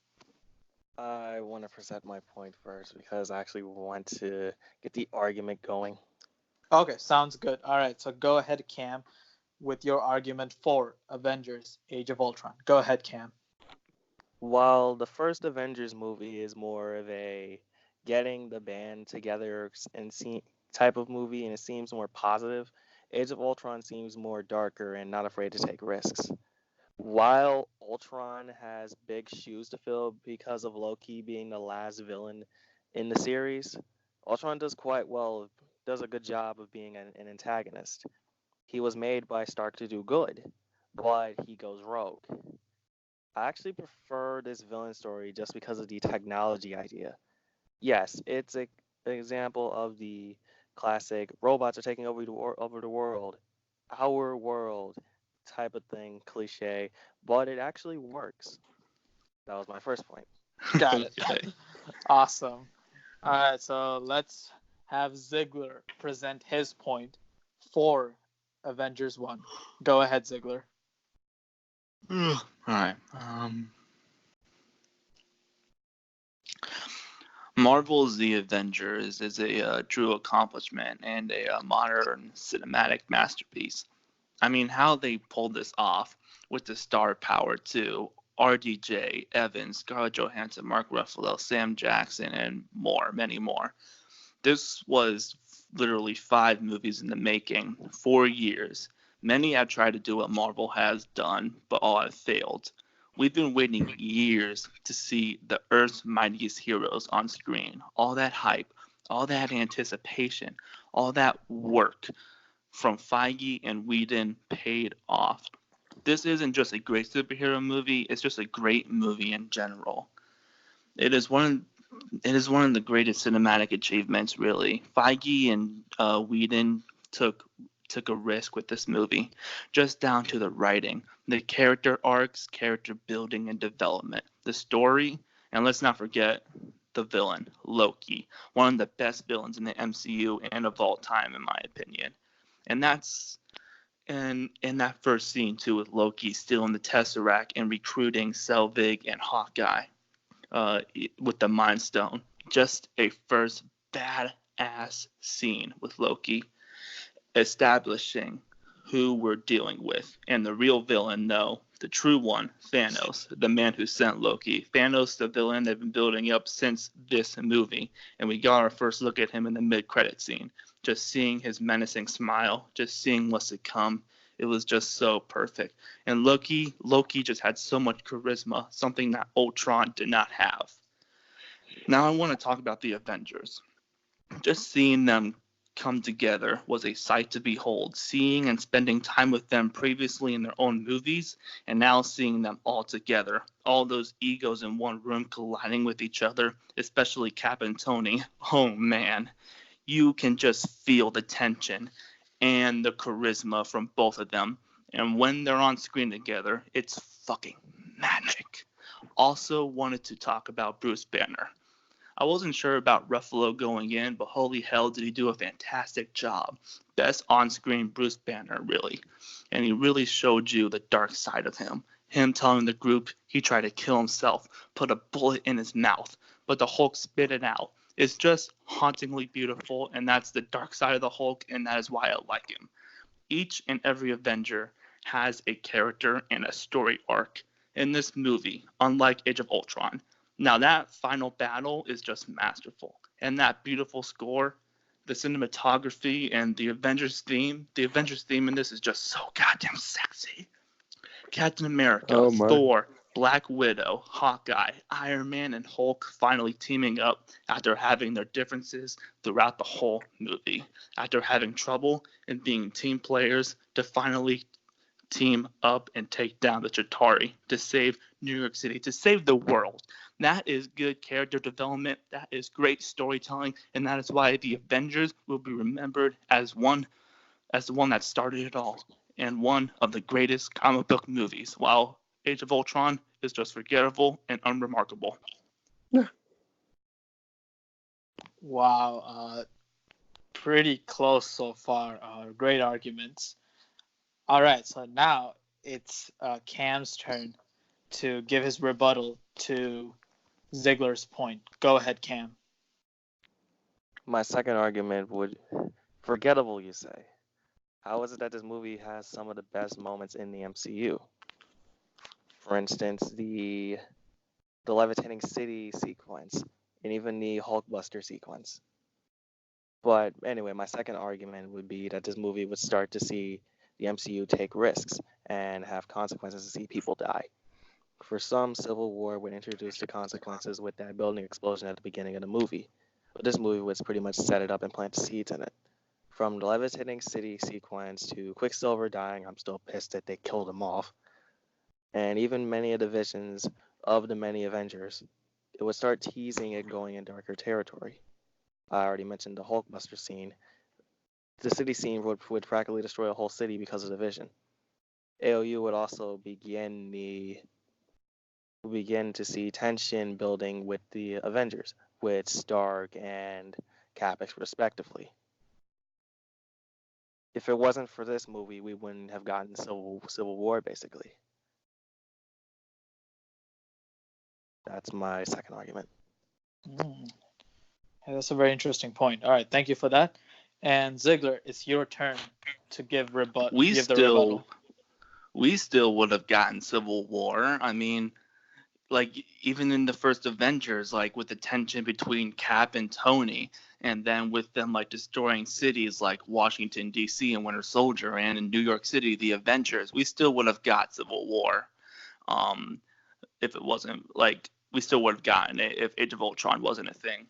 I want to present my point first because I actually want to get the argument going. Okay, sounds good. All right, so go ahead, Cam, with your argument for Avengers Age of Ultron. Go ahead, Cam. While the first Avengers movie is more of a getting the band together and type of movie, and it seems more positive, Age of Ultron seems more darker and not afraid to take risks. While Ultron has big shoes to fill because of Loki being the last villain in the series, Ultron does a good job of being an antagonist. He was made by Stark to do good, but he goes rogue. I actually prefer this villain story just because of the technology idea. Yes, it's an example of the classic robots are taking over the world. our world type of thing, cliche, but it actually works. That was my first point. Got it. Okay. Awesome. All right, so let's have Ziggler present his point for Avengers 1. Go ahead, Ziggler. All right. Marvel's The Avengers is a true accomplishment and a modern cinematic masterpiece. I mean, how they pulled this off with the star power too. RDJ, Evans, Scarlett Johansson, Mark Ruffalo, Sam Jackson, and more, many more. This was literally 5 movies in the making, 4 years. Many have tried to do what Marvel has done, but all have failed. We've been waiting years to see the Earth's mightiest heroes on screen. All that hype, all that anticipation, all that work from Feige and Whedon paid off. This isn't just a great superhero movie, it's just a great movie in general. It is one of the greatest cinematic achievements, really. Feige and Whedon took a risk with this movie, just down to the writing, the character arcs, character building and development, the story, and let's not forget the villain, Loki, one of the best villains in the MCU and of all time, in my opinion. And that's in that first scene too, with Loki still in the Tesseract and recruiting Selvig and Hawkeye with the Mind Stone. Just a first badass scene with Loki, establishing who we're dealing with. And the real villain, no, the true one, Thanos, the man who sent Loki. Thanos, the villain they've been building up since this movie. And we got our first look at him in the mid-credit scene. Just seeing his menacing smile, just seeing what's to come. It was just so perfect. And Loki just had so much charisma, something that Ultron did not have. Now I want to talk about the Avengers. Just seeing them come together was a sight to behold. Seeing and spending time with them previously in their own movies, and now seeing them all together, all those egos in one room colliding with each other, especially Cap and Tony. Oh man, you can just feel the tension and the charisma from both of them. And when they're on screen together, it's fucking magic. Also wanted to talk about Bruce Banner. I wasn't sure about Ruffalo going in, but holy hell did he do a fantastic job. Best on-screen Bruce Banner, really. And he really showed you the dark side of him. Him telling the group he tried to kill himself, put a bullet in his mouth, but the Hulk spit it out. It's just hauntingly beautiful, and that's the dark side of the Hulk, and that is why I like him. Each and every Avenger has a character and a story arc. In this movie, unlike Age of Ultron, now that final battle is just masterful. And that beautiful score, the cinematography, and the Avengers theme in this is just so goddamn sexy. Captain America, Oh my. Thor, Black Widow, Hawkeye, Iron Man, and Hulk finally teaming up after having their differences throughout the whole movie. After having trouble and being team players to finally team up and take down the Chitauri to save New York City, to save the world. That is good character development. That is great storytelling, and that is why the Avengers will be remembered as the one that started it all, and one of the greatest comic book movies. While Age of Ultron is just forgettable and unremarkable. Wow, pretty close so far. Great arguments. All right, so now it's Cam's turn to give his rebuttal to Ziggler's point. Go ahead, Cam. My second argument would forgettable, you say. How is it that this movie has some of the best moments in the MCU? For instance, the levitating city sequence, and even the Hulkbuster sequence. But anyway, my second argument would be that this movie would start to see the MCU take risks and have consequences to see people die. For some, Civil War would introduce the consequences with that building explosion at the beginning of the movie. But this movie would pretty much set it up and plant seeds in it. From the levitating city sequence to Quicksilver dying, I'm still pissed that they killed him off. And even many of the visions of the many Avengers, it would start teasing it going in darker territory. I already mentioned the Hulkbuster scene. the city scene would practically destroy a whole city because of the vision. AOU would also begin to see tension building with the Avengers, with Stark and Cap respectively. If it wasn't for this movie, we wouldn't have gotten Civil War, basically. That's my second argument. Yeah, that's a very interesting point. All right, thank you for that. And Ziggler, it's your turn to give rebuttal. We still would have gotten Civil War. I mean, like, even in the first Avengers, like, with the tension between Cap and Tony, and then with them, like, destroying cities like Washington, D.C. and Winter Soldier, and in New York City, the Avengers, we still would have got Civil War. If it wasn't, like, we still would have gotten it if Age of Ultron wasn't a thing.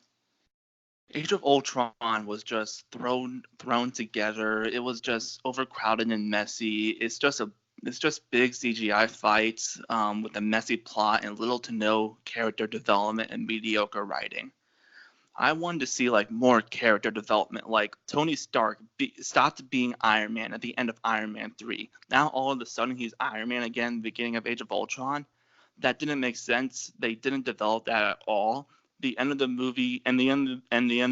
Age of Ultron was just thrown together. It was just overcrowded and messy. It's just big CGI fights with a messy plot and little to no character development and mediocre writing. I wanted to see like more character development. Like Tony Stark stopped being Iron Man at the end of Iron Man 3. Now all of a sudden he's Iron Man again, beginning of Age of Ultron. That didn't make sense. They didn't develop that at all. The end of the movie and the end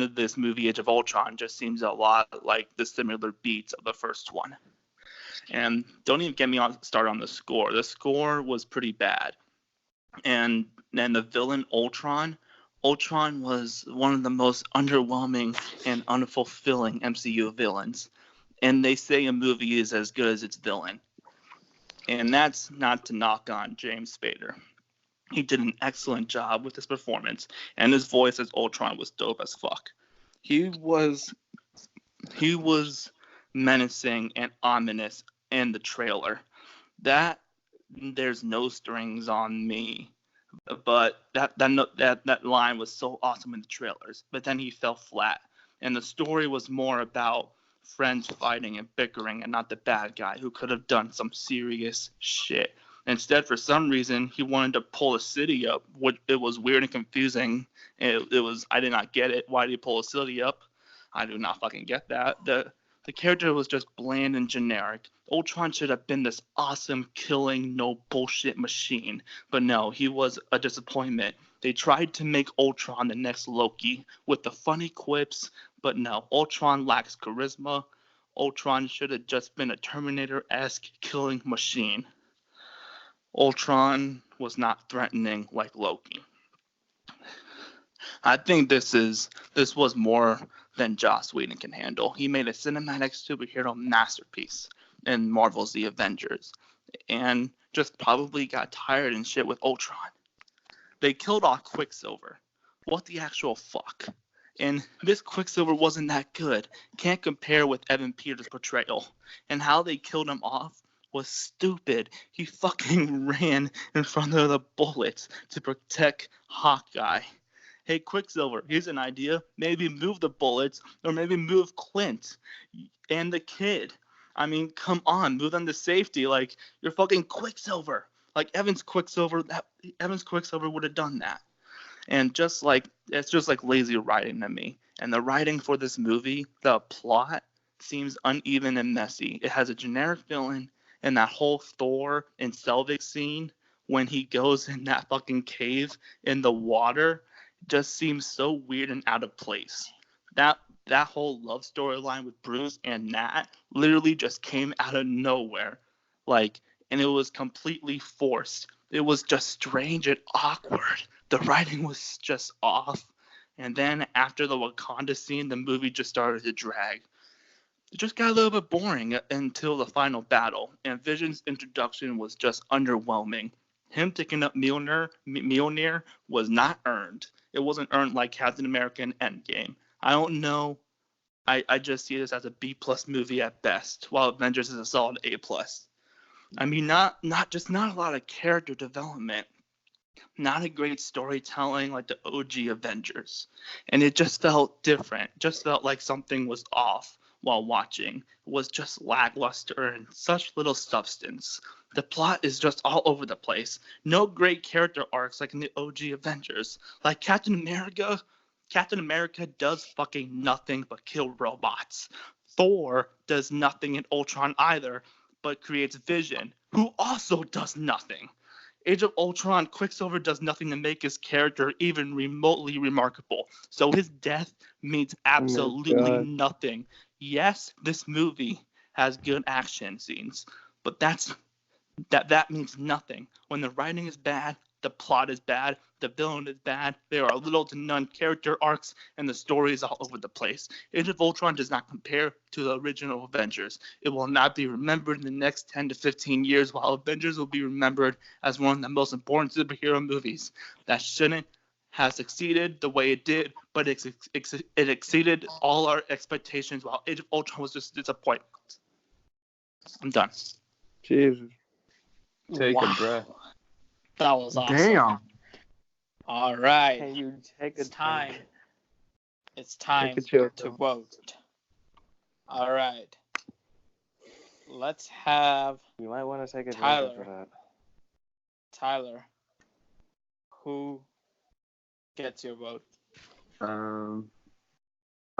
of this movie, Age of Ultron, just seems a lot like the similar beats of the first one. And don't even get me started on the score. The score was pretty bad. And then the villain Ultron was one of the most underwhelming and unfulfilling MCU villains. And they say a movie is as good as its villain. And that's not to knock on James Spader. He did an excellent job with his performance, and his voice as Ultron was dope as fuck. He was menacing and ominous in the trailer. That there's no strings on me, but that line was so awesome in the trailers. But then he fell flat, and the story was more about friends fighting and bickering, and not the bad guy who could have done some serious shit. Instead, for some reason, he wanted to pull a city up. It was weird and confusing. I did not get it. Why did he pull a city up? I do not fucking get that. The character was just bland and generic. Ultron should have been this awesome, killing, no bullshit machine. But no, he was a disappointment. They tried to make Ultron the next Loki with the funny quips, but no, Ultron lacks charisma. Ultron should have just been a Terminator-esque killing machine. Ultron was not threatening like Loki. I think this was more than Joss Whedon can handle. He made a cinematic superhero masterpiece in Marvel's The Avengers, and just probably got tired and shit with Ultron. They killed off Quicksilver. What the actual fuck? And this Quicksilver wasn't that good. Can't compare with Evan Peters' portrayal. And how they killed him off was stupid. He fucking ran in front of the bullets to protect Hawkeye. Hey, Quicksilver, here's an idea. Maybe move the bullets, or maybe move Clint and the kid. I mean, come on, move them to safety. Like, you're fucking Quicksilver. Like, Evan's Quicksilver would have done that. And it's just like lazy writing to me. And the writing for this movie, the plot, seems uneven and messy. It has a generic villain, and that whole Thor and Selvig scene when he goes in that fucking cave in the water just seems so weird and out of place. That whole love storyline with Bruce and Nat literally just came out of nowhere. And it was completely forced. It was just strange and awkward. The writing was just off. And then after the Wakanda scene, the movie just started to drag. It just got a little bit boring until the final battle, and Vision's introduction was just underwhelming. Him taking up Mjolnir was not earned. It wasn't earned like Captain America and Endgame. I don't know. I just see this as a B+ movie at best, while Avengers is a solid A+. I mean, not a lot of character development. Not a great storytelling like the OG Avengers. And it just felt different. Just felt like something was off while watching. It was just lackluster and such little substance. The plot is just all over the place. No great character arcs like in the OG Avengers. Like Captain America does fucking nothing but kill robots. Thor does nothing in Ultron either, but creates Vision, who also does nothing. Age of Ultron, Quicksilver does nothing to make his character even remotely remarkable. So his death means absolutely nothing. Yes, this movie has good action scenes, but that means nothing. When the writing is bad, the plot is bad, the villain is bad, there are little to none character arcs, and the story is all over the place. Age of Ultron does not compare to the original Avengers. It will not be remembered in the next 10 to 15 years, while Avengers will be remembered as one of the most important superhero movies. That shouldn't have succeeded the way it did, but it exceeded all our expectations, while Age of Ultron was just a disappointment. I'm done. Jesus. Take Wow. a breath. That was awesome. Damn. All right. Can you take a It's time. drink? It's time Take a chill to pill. vote. All right. Let's have You might want to take a drink Tyler. after that. Tyler. Who gets your vote? I'll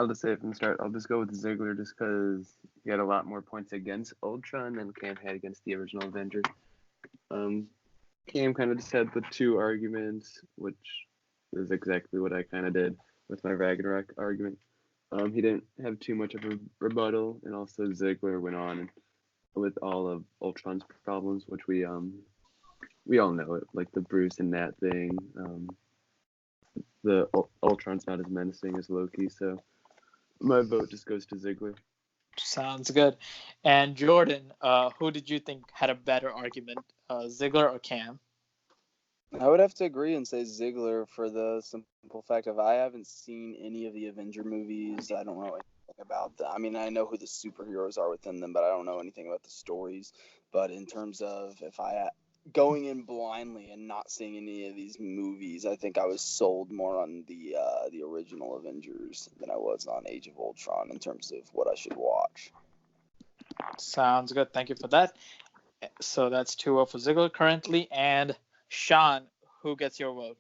just say it from the start. I'll just go with Ziggler just because he had a lot more points against Ultron than Cam had against the original Avenger. Cam kind of just had the two arguments, which is exactly what I kind of did with my Ragnarok argument. He didn't have too much of a rebuttal, and also Ziggler went on with all of Ultron's problems, which we all know it, like the Bruce and Nat thing. The Ultron's not as menacing as Loki, so my vote just goes to Ziggler. Sounds good. And Jordan, who did you think had a better argument, Ziggler or Cam? I would have to agree and say Ziggler for the simple fact of I haven't seen any of the Avenger movies. I don't know anything about them. I mean, I know who the superheroes are within them, but I don't know anything about the stories. But in terms of if I going in blindly and not seeing any of these movies, I think I was sold more on the original Avengers than I was on Age of Ultron in terms of what I should watch. Sounds good. Thank you for that. So that's 2-0 for Ziggler currently. And Shawn, who gets your vote?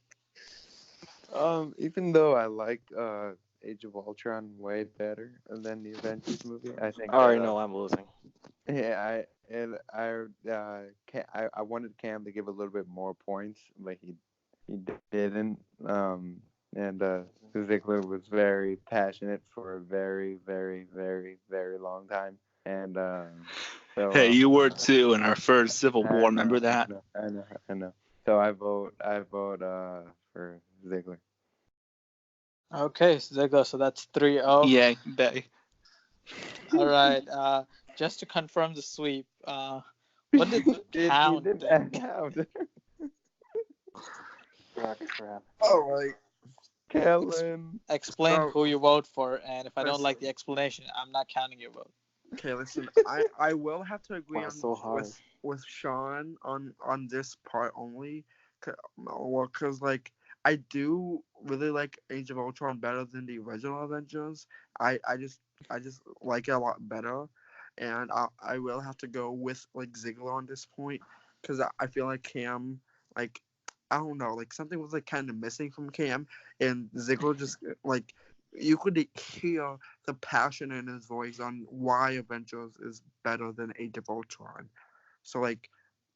Even though I like Age of Ultron way better than the Avengers movie, I think I already know I'm losing. Yeah, I wanted Cam to give a little bit more points, but he didn't. And Ziggler was very passionate for a very, very, very, very long time. And so Hey, you were too in our first Civil War. Remember that? I know. So I vote for Ziggler. Okay, Ziggler. So that's 3-0. Yeah, Bay. All right. Just to confirm the sweep, what did Hound think? Crap. All right. Kellen. Explain So- who you vote for, and if I don't like Listen. the explanation, I'm not counting your vote. Okay, listen. I will have to agree Wow, on so hard. with Shawn on this part only, because like I do really like Age of Ultron better than the original Avengers. I just like it a lot better, and I will have to go with like Ziggler on this point, because I feel like Cam, like, I don't know, like something was like kind of missing from Cam, and Ziggler just like, you could hear the passion in his voice on why Avengers is better than Age of Ultron. So like,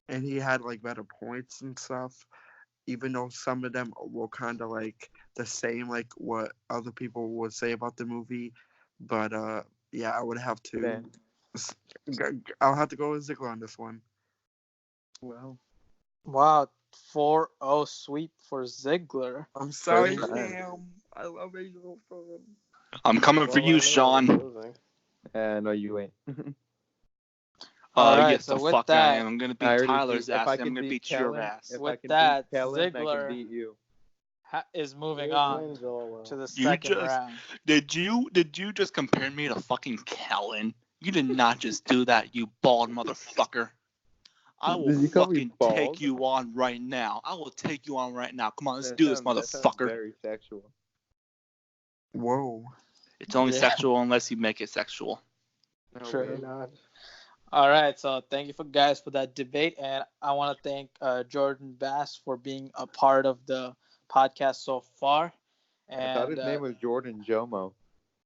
and he had like better points and stuff, even though some of them were kind of like the same, like what other people would say about the movie. But yeah, I would have to. I'll have to go with Ziggler on this one. Well, Wow, 4-0 sweep for Ziggler. I'm sorry, First time. Cam. I love Age of Ultron. I'm coming for you, Shawn. no, you ain't. All right, Yes, so the with fuck I that- am. I'm gonna beat I already Tyler's beat- if ass. I And I'm can gonna beat beat your Kellen, ass. If I With can that, beat Kellen, I Ziggler- can beat you. Is moving Yours on wins all well. to the You second just- round. Did you just compare me to fucking Kellen? You did not just do that, you bald motherfucker. I will Did you call me fucking bald? take you on right now. I will take you on right now. Come on, let's That do this, sounds- that sounds motherfucker. Very sexual. Whoa. It's only Yeah. sexual unless you make it sexual. No True. way not. All right, so thank you for guys for that debate, and I want to thank Jordan Bass for being a part of the podcast so far. And I thought his name was Jordan Jomo.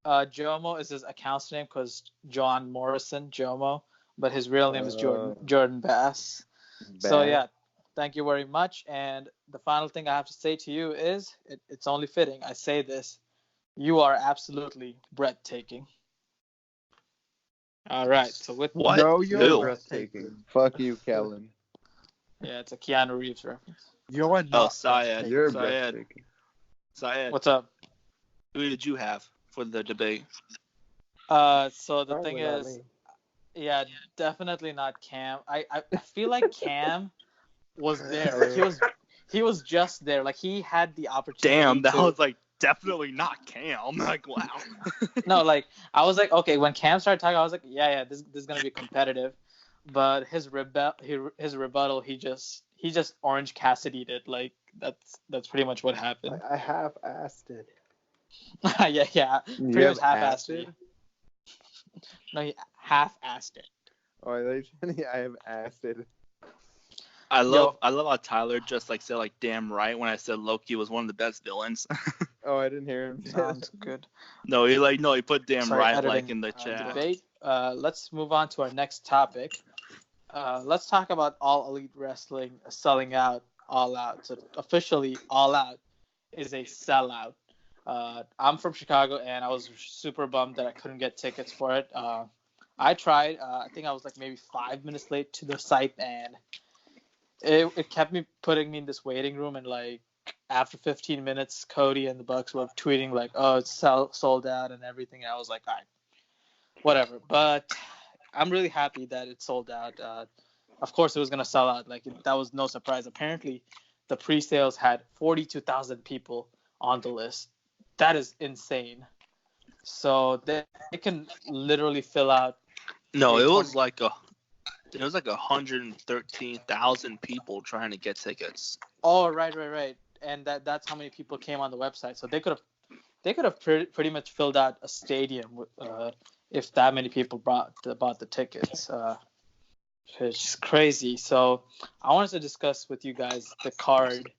Jomo is his account's name because John Morrison, Jomo, but his real name is Jordan Bass. So yeah, thank you very much. And the final thing I have to say to you is, it's only fitting I say this: you are absolutely breathtaking. All right. So with What? No, you're Ew. breathtaking. Fuck you, Kellen. yeah, it's a Keanu Reeves reference. You're not. Oh, Syed. You're Syed. breathtaking. Syed. What's up? Who did you have for the debate? So the thing Probably not is, me. yeah, definitely not Cam. I feel like Cam was there. Like he was just there. Like he had the opportunity. Damn, that to... was like definitely not Cam. Like, wow. No, like I was like, okay, when Cam started talking, I was like, yeah, this is gonna be competitive. But his rebuttal, he just Orange Cassidy'd it. Like that's pretty much what happened. I half-assed it. yeah, You pretty have much half-assed it. acid? No, he half-assed it. Oh, I think I have acid. I love how Tyler just like said like damn right when I said Loki was one of the best villains. Oh, I didn't hear him. Sounds good. he put damn Sorry, right editing, like in the chat. Debate. Let's move on to our next topic. Let's talk about All Elite Wrestling selling out All Out. So officially, All Out is a sellout. I'm from Chicago, and I was super bummed that I couldn't get tickets for it. I tried. I think I was like maybe 5 minutes late to the site, and it kept putting me in this waiting room, and like after 15 minutes, Cody and the Bucks were tweeting like, "Oh, it's sold out and everything." And I was like, "All right, whatever." But I'm really happy that it sold out. Of course, it was gonna sell out. Like that was no surprise. Apparently, the pre-sales had 42,000 people on the list. That is insane. So they can literally fill out. No, a it was 20 like 113,000 people trying to get tickets. Oh, right. And that's how many people came on the website. So they could have pretty much filled out a stadium if that many people bought the tickets. It's just crazy. So I wanted to discuss with you guys the card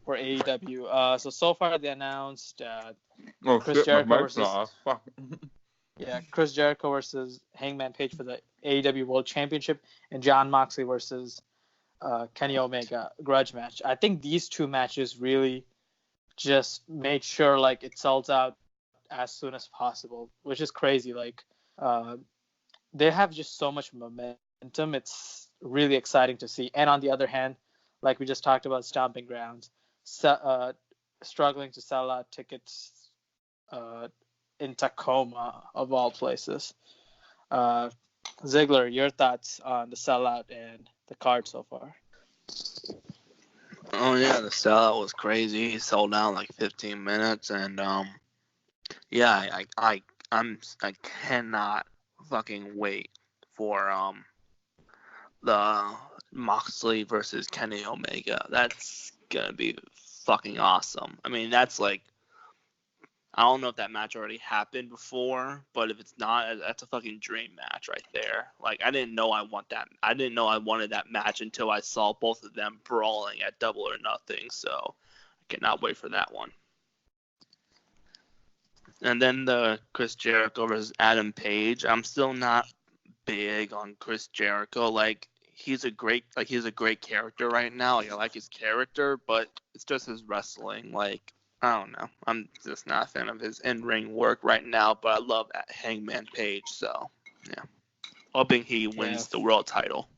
for AEW. So far they announced Chris Jericho versus Chris Jericho versus Hangman Page for the AEW World Championship, and Jon Moxley versus Kenny Omega grudge match. I think these two matches really just made sure like it sells out as soon as possible, which is crazy. Like they have just so much momentum. It's really exciting to see. And on the other hand, like we just talked about, Stomping Grounds struggling to sell out tickets in Tacoma of all places. Ziggler, your thoughts on the sellout and the card so far? Oh yeah, the sellout was crazy. He sold out in like 15 minutes, and yeah, I cannot fucking wait for the Moxley versus Kenny Omega. That's gonna be fucking awesome. I mean, that's like, I don't know if that match already happened before, but if it's not, that's a fucking dream match right there. Like, I didn't know I wanted that match until I saw both of them brawling at Double or Nothing. So I cannot wait for that one. And then the Chris Jericho versus Adam Page. I'm still not big on Chris Jericho. Like, he's a great character right now. Like, I like his character, but it's just his wrestling. Like, I don't know. I'm just not a fan of his in-ring work right now, but I love Hangman Page, so yeah. Hoping he wins the world title.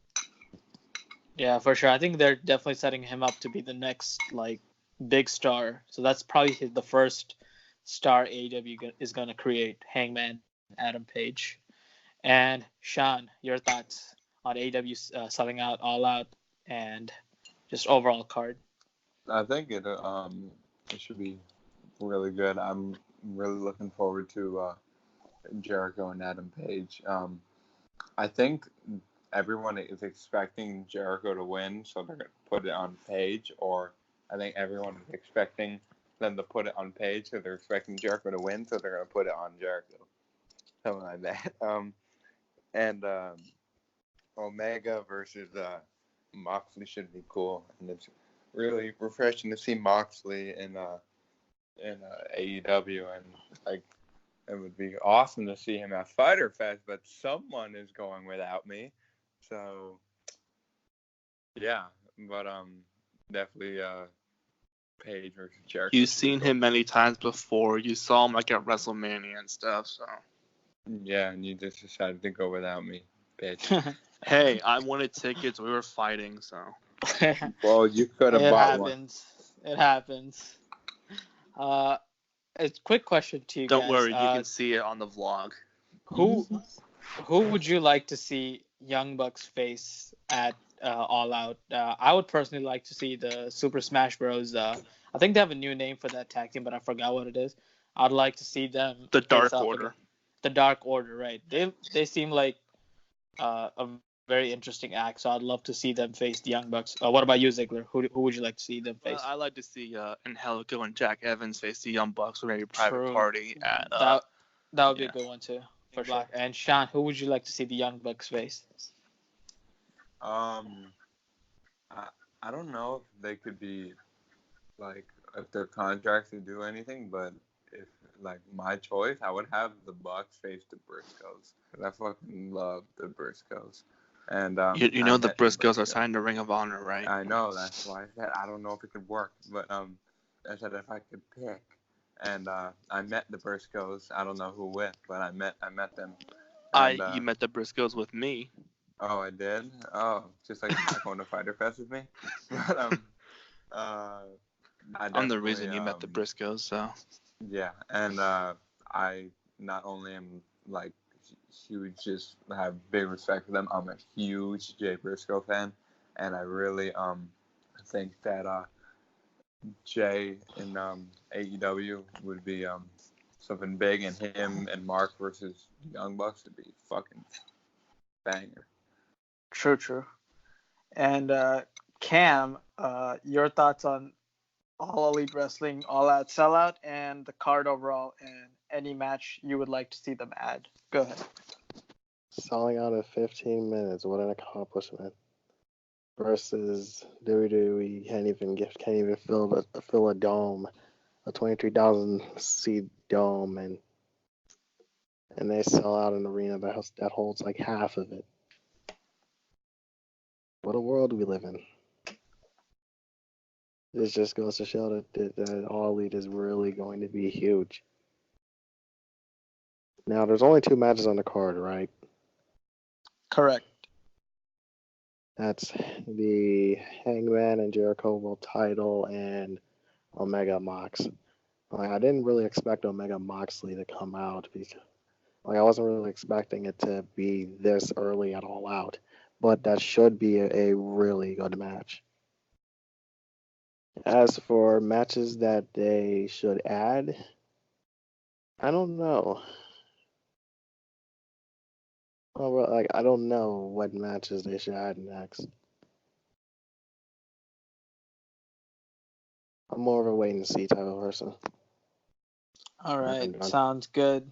Yeah, for sure. I think they're definitely setting him up to be the next like big star. So that's probably the first star AEW is going to create, Hangman Adam Page. And Shawn, your thoughts on AEW selling out All Out and just overall card? I think it should be really good. I'm really looking forward to Jericho and Adam Page. I think everyone is expecting Jericho to win, so they're going to put it on Page, or I think everyone is expecting them to put it on Page, so they're expecting Jericho to win, so they're going to put it on Jericho. Something like that. And Omega versus Moxley should be cool, and it's really refreshing to see Moxley in AEW, and like it would be awesome to see him at Fyter Fest, but someone is going without me. So, yeah, but definitely Page versus Jericho. You've seen him many times before. You saw him like at WrestleMania and stuff. So Yeah, and you just decided to go without me, bitch. hey, I wanted tickets. We were fighting, so. Well, you could have It bought one. happens. It happens. A quick question to you Don't guys. worry, you can see it on the vlog. Who would you like to see Young Bucks face at All Out? I would personally like to see the Super Smash Bros. I think they have a new name for that tag team, but I forgot what it is. I'd like to see them. The face Dark off Order. again. The Dark Order, right? They seem like a very interesting act, so I'd love to see them face the Young Bucks. What about you, Ziggler? Who would you like to see them face? I'd like to see Angelico and Jack Evans face the Young Bucks or maybe Private Party at. That would be a good one too. For sure. And Shawn, who would you like to see the Young Bucks face? I don't know if they could be, like, if their contracts to do anything, but if, like, my choice, I would have the Bucks face the Briscoes. 'Cause I fucking love the Briscoes. And you know the Briscoes are signed to Ring of Honor, right? I know, that's why I said I don't know if it could work, but I said if I could pick. And I met the Briscoes. I don't know who with, but I met them. And, you met the Briscoes with me. Oh, I did. Oh, just like going to Fyter Fest with me. But I'm the reason you met the Briscoes, so. Yeah, and I not only am like huge, just have big respect for them. I'm a huge Jay Briscoe fan, and I really think that Jay in AEW would be something big, and him and Mark versus Young Bucks would be fucking banger. True. And Cam, your thoughts on All Elite Wrestling, All Out, Sellout, and the card overall, and any match you would like to see them add. Go ahead. Selling out in 15 minutes. What an accomplishment. Versus WWE can't even fill a dome, a 23,000 seat dome, and they sell out an arena that holds like half of it. What a world we live in. This just goes to show that All Elite is really going to be huge. Now, there's only 2 matches on the card, right? Correct. That's the Hangman and Jericho World Title and Omega Mox. Like, I didn't really expect Omega Moxley to come out because, like, I wasn't really expecting it to be this early at All Out. But that should be a really good match. As for matches that they should add, I don't know. Well, I don't know what matches they should add next. I'm more of a wait and see type of person. All right, sounds good.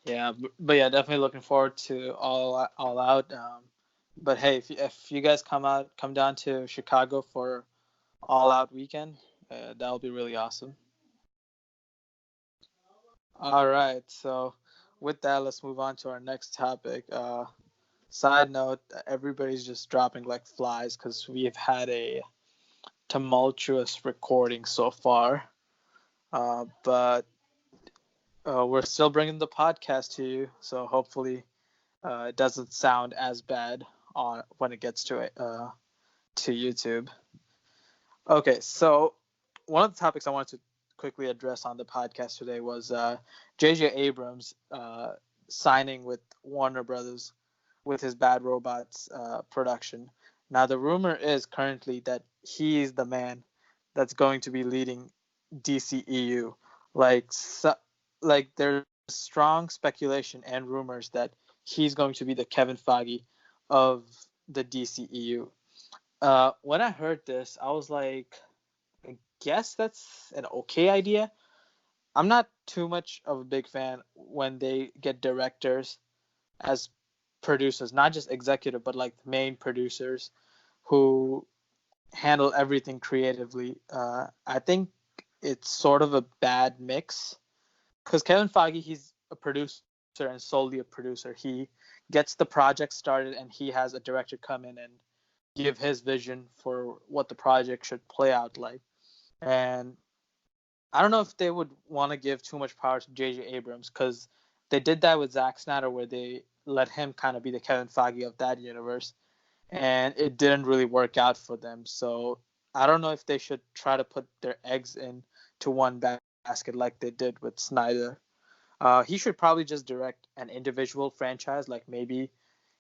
Yeah, but yeah, definitely looking forward to All Out. But hey, if you guys come down to Chicago for All Out weekend, that'll be really awesome. All right, so with that, let's move on to our next topic. Side note, everybody's just dropping like flies because we've had a tumultuous recording so far. But we're still bringing the podcast to you, so hopefully it doesn't sound as bad when it gets to YouTube. Okay, so one of the topics I wanted to quickly address on the podcast today was J.J. Abrams signing with Warner Brothers with his Bad Robots production. Now, the rumor is currently that he's the man that's going to be leading DCEU. Like there's strong speculation and rumors that he's going to be the Kevin Feige of the DCEU. When I heard this, I was like, I guess that's an okay idea. I'm not too much of a big fan when they get directors as producers, not just executive, but like the main producers who handle everything creatively. I think it's sort of a bad mix because Kevin Feige, he's a producer and solely a producer. He gets the project started, and he has a director come in and give his vision for what the project should play out like. And I don't know if they would want to give too much power to J.J. Abrams, because they did that with Zack Snyder, where they let him kind of be the Kevin Feige of that universe, and it didn't really work out for them. So I don't know if they should try to put their eggs into one basket like they did with Snyder. He should probably just direct an individual franchise, like maybe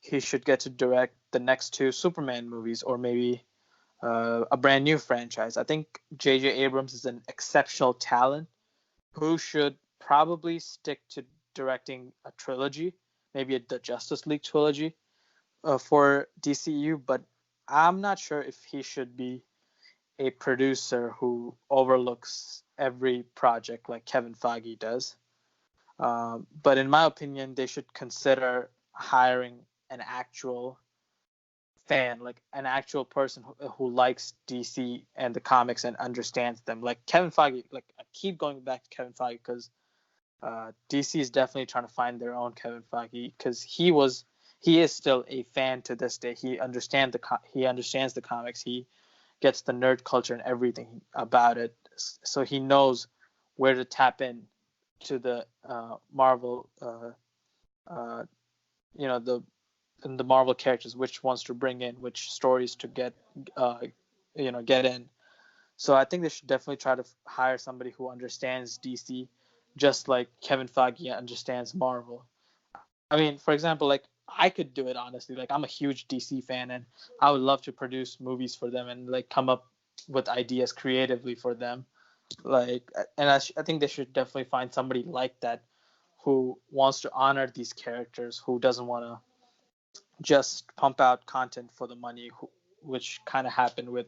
he should get to direct the next 2 Superman movies, or maybe a brand new franchise. I think J.J. Abrams is an exceptional talent who should probably stick to directing a trilogy, maybe the Justice League trilogy for DCEU, but I'm not sure if he should be a producer who overlooks every project like Kevin Feige does. But in my opinion, they should consider hiring an actual fan, like an actual person who likes DC and the comics and understands them. Like Kevin Feige, like I keep going back to Kevin Feige because DC is definitely trying to find their own Kevin Feige, because he is still a fan to this day. He understands the comics. He gets the nerd culture and everything about it. So he knows where to tap in to the Marvel, the Marvel characters, which ones to bring in, which stories to get in. So I think they should definitely try to hire somebody who understands DC, just like Kevin Feige understands Marvel. I mean, for example, like I could do it honestly. Like I'm a huge DC fan, and I would love to produce movies for them and like come up with ideas creatively for them. Like, and I think they should definitely find somebody like that who wants to honor these characters, who doesn't want to just pump out content for the money, which kind of happened with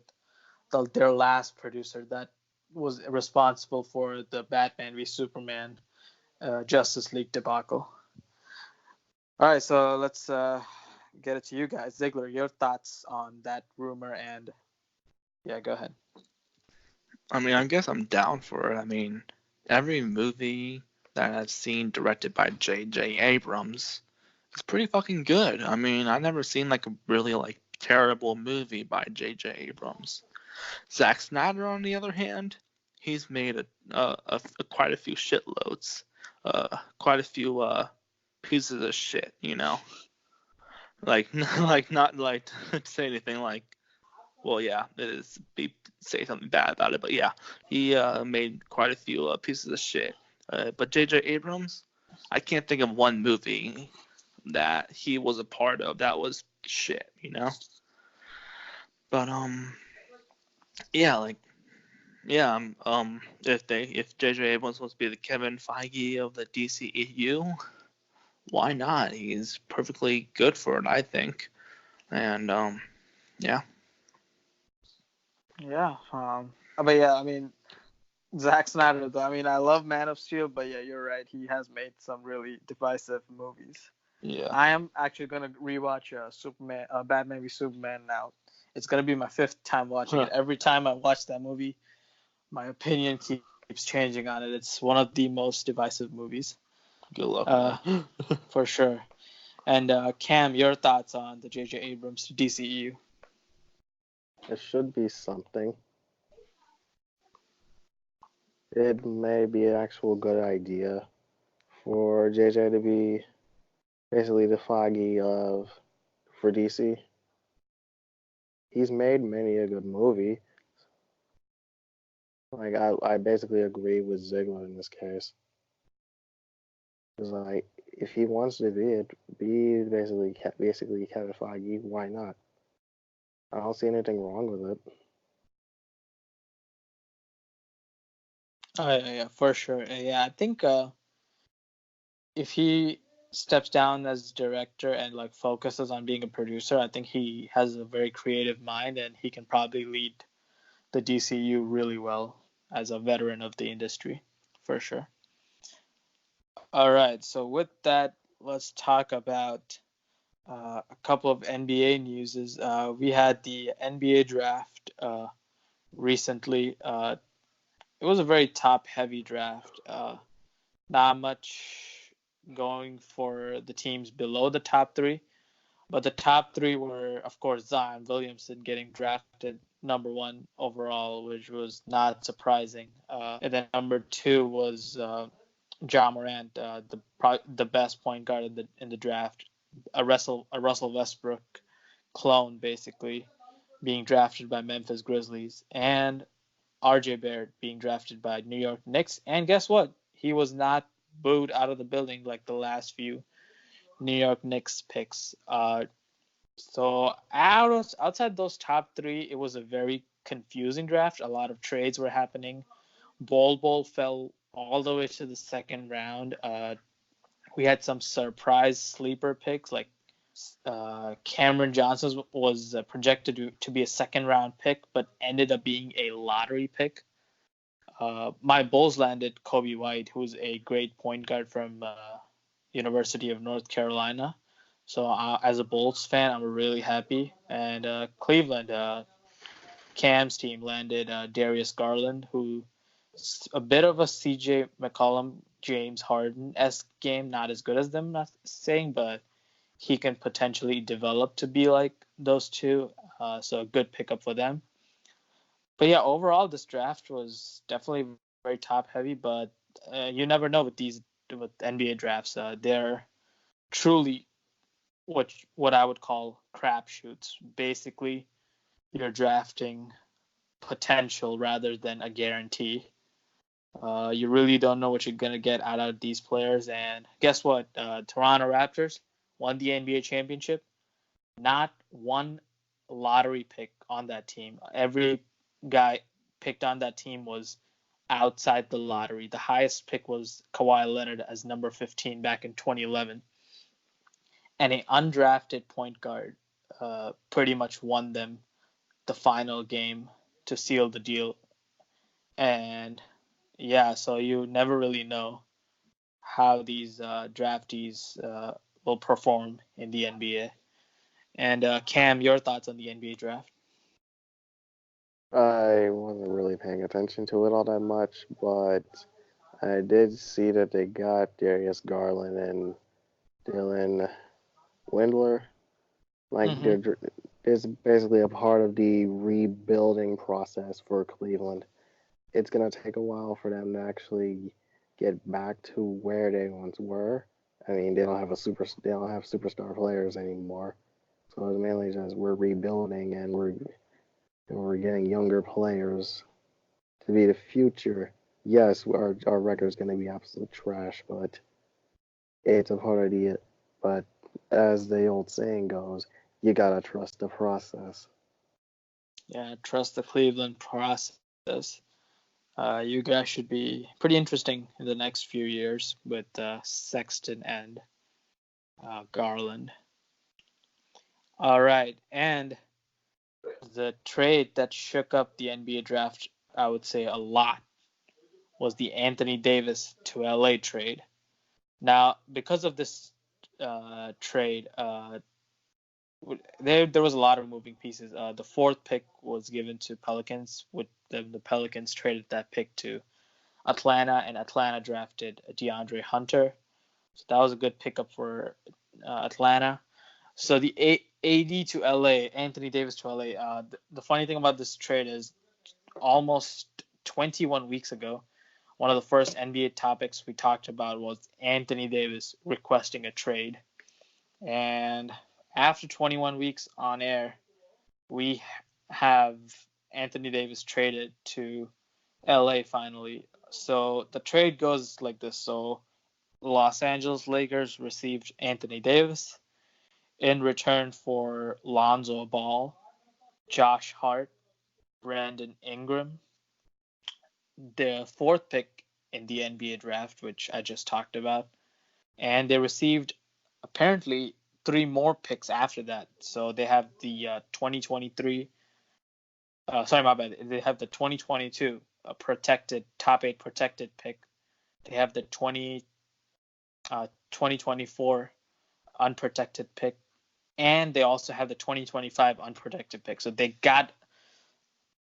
their last producer that was responsible for the Batman v Superman Justice League debacle. All right, so let's get it to you guys. Ziggler, your thoughts on that rumor, and yeah, go ahead. I mean, I guess I'm down for it. I mean, every movie that I've seen directed by J.J. Abrams is pretty fucking good. I mean, I've never seen like a really like terrible movie by J.J. Abrams. Zack Snyder, on the other hand, he's made quite a few shitloads, quite a few pieces of shit, you know. Like not like to say anything like, well, yeah, say something bad about it, but yeah, he made quite a few pieces of shit. But J.J. Abrams, I can't think of one movie that he was a part of that was shit, you know. But yeah, if J.J. Abrams wants to be the Kevin Feige of the DCEU, why not? He's perfectly good for it, I think. And yeah. Yeah. But yeah, I mean, Zack Snyder, though. I mean, I love Man of Steel, but yeah, you're right. He has made some really divisive movies. Yeah. I am actually gonna rewatch Batman v Superman now. It's gonna be my 5th time watching it. Every time I watch that movie, my opinion keeps changing on it. It's one of the most divisive movies. Good luck. For sure. And Cam, your thoughts on the J.J. Abrams DCEU? It should be something. It may be an actual good idea for JJ to be basically the Feige for DC. He's made many a good movie. Like I basically agree with Ziggler in this case. It's like if he wants to be basically Kevin Feige, why not? I don't see anything wrong with it. Oh yeah, for sure. Yeah, I think if he steps down as director and like focuses on being a producer, I think he has a very creative mind and he can probably lead the DCU really well as a veteran of the industry, for sure. All right, so with that, let's talk about a couple of NBA news. We had the NBA draft recently. It was a very top-heavy draft. Not much going for the teams below the top three. But the top three were, of course, Zion Williamson getting drafted #1 overall, which was not surprising. And then #2 was Ja Morant, the best point guard in the draft, a Russell Westbrook clone, basically, being drafted by Memphis Grizzlies, and RJ Barrett being drafted by New York Knicks. And guess what? He was not booed out of the building like the last few New York Knicks picks. So outside those top three, it was a very confusing draft. A lot of trades were happening. Bol fell all the way to the second round. We had some surprise sleeper picks, like Cameron Johnson was projected to be a second round pick, but ended up being a lottery pick. My Bulls landed Kobe White, who's a great point guard from University of North Carolina. So as a Bulls fan, I'm really happy. And Cleveland, Cam's team landed Darius Garland, who a bit of a CJ McCollum, James Harden-esque game, not as good as them, not saying, but he can potentially develop to be like those two. So a good pickup for them. But yeah, overall, this draft was definitely very top heavy, but you never know with NBA drafts. They're truly what I would call crapshoots. Basically, you're drafting potential rather than a guarantee. You really don't know what you're gonna get out of these players. And guess what? Toronto Raptors won the NBA championship. Not one lottery pick on that team. Every guy picked on that team was outside the lottery. The highest pick was Kawhi Leonard as number 15 back in 2011. And an undrafted point guard pretty much won them the final game to seal the deal. And yeah, so you never really know how these draftees will perform in the NBA. And Cam, your thoughts on the NBA draft? I wasn't really paying attention to it all that much, but I did see that they got Darius Garland and Dylan Windler. Like, it's basically a part of the rebuilding process for Cleveland. It's gonna take a while for them to actually get back to where they once were. I mean, they don't have superstar players anymore. So it's mainly just we're rebuilding and we're getting younger players to be the future. Yes, our record's gonna be absolute trash, but it's a part of the. But as the old saying goes, you gotta trust the process. Yeah, trust the Cleveland process. You guys should be pretty interesting in the next few years with Sexton and Garland. All right, and the trade that shook up the NBA draft, I would say a lot, was the Anthony Davis to LA trade. Now, because of this trade, there was a lot of moving pieces. The fourth pick was given to Pelicans, with the Pelicans traded that pick to Atlanta, and Atlanta drafted DeAndre Hunter. So that was a good pickup for Atlanta. So the AD to LA, Anthony Davis to LA. The funny thing about this trade is almost 21 weeks ago, one of the first NBA topics we talked about was Anthony Davis requesting a trade. And after 21 weeks on air, we have Anthony Davis traded to LA finally. So the trade goes like this. So Los Angeles Lakers received Anthony Davis in return for Lonzo Ball, Josh Hart, Brandon Ingram, the fourth pick in the NBA draft, which I just talked about. And they received apparently 3 more picks after that. So they have the 2023. Sorry, my bad. They have the 2022 protected top 8 protected pick. They have the 2024 unprotected pick, and they also have the 2025 unprotected pick. So they got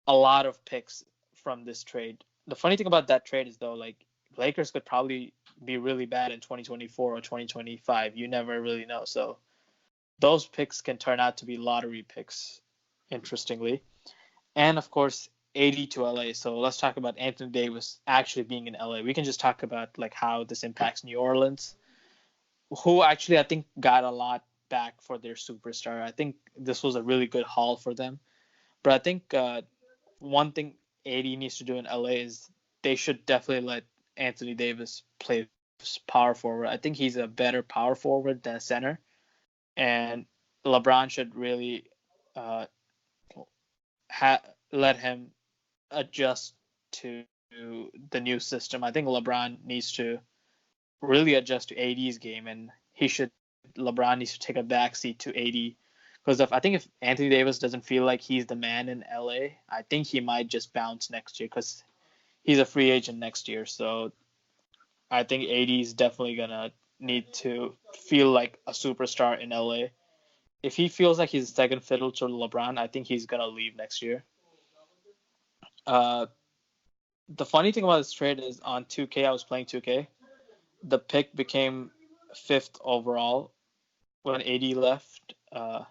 a lot of picks from this trade. The funny thing about that trade is though, like Lakers could probably be really bad in 2024 or 2025. You never really know. So those picks can turn out to be lottery picks, interestingly. And of course, AD to LA. So let's talk about Anthony Davis actually being in LA. We can just talk about like how this impacts New Orleans, who actually I think got a lot back for their superstar. I think this was a really good haul for them. But I think one thing AD needs to do in LA is they should definitely let Anthony Davis play power forward. I think he's a better power forward than center, and LeBron should really let him adjust to the new system. I think LeBron needs to really adjust to AD's game, and LeBron needs to take a backseat to AD. Because I think if Anthony Davis doesn't feel like he's the man in LA, I think he might just bounce next year because he's a free agent next year. So I think AD is definitely going to need to feel like a superstar in LA. If he feels like he's a second fiddle to LeBron, I think he's going to leave next year. The funny thing about this trade is on 2K, I was playing 2K. The pick became 5th overall when AD left. What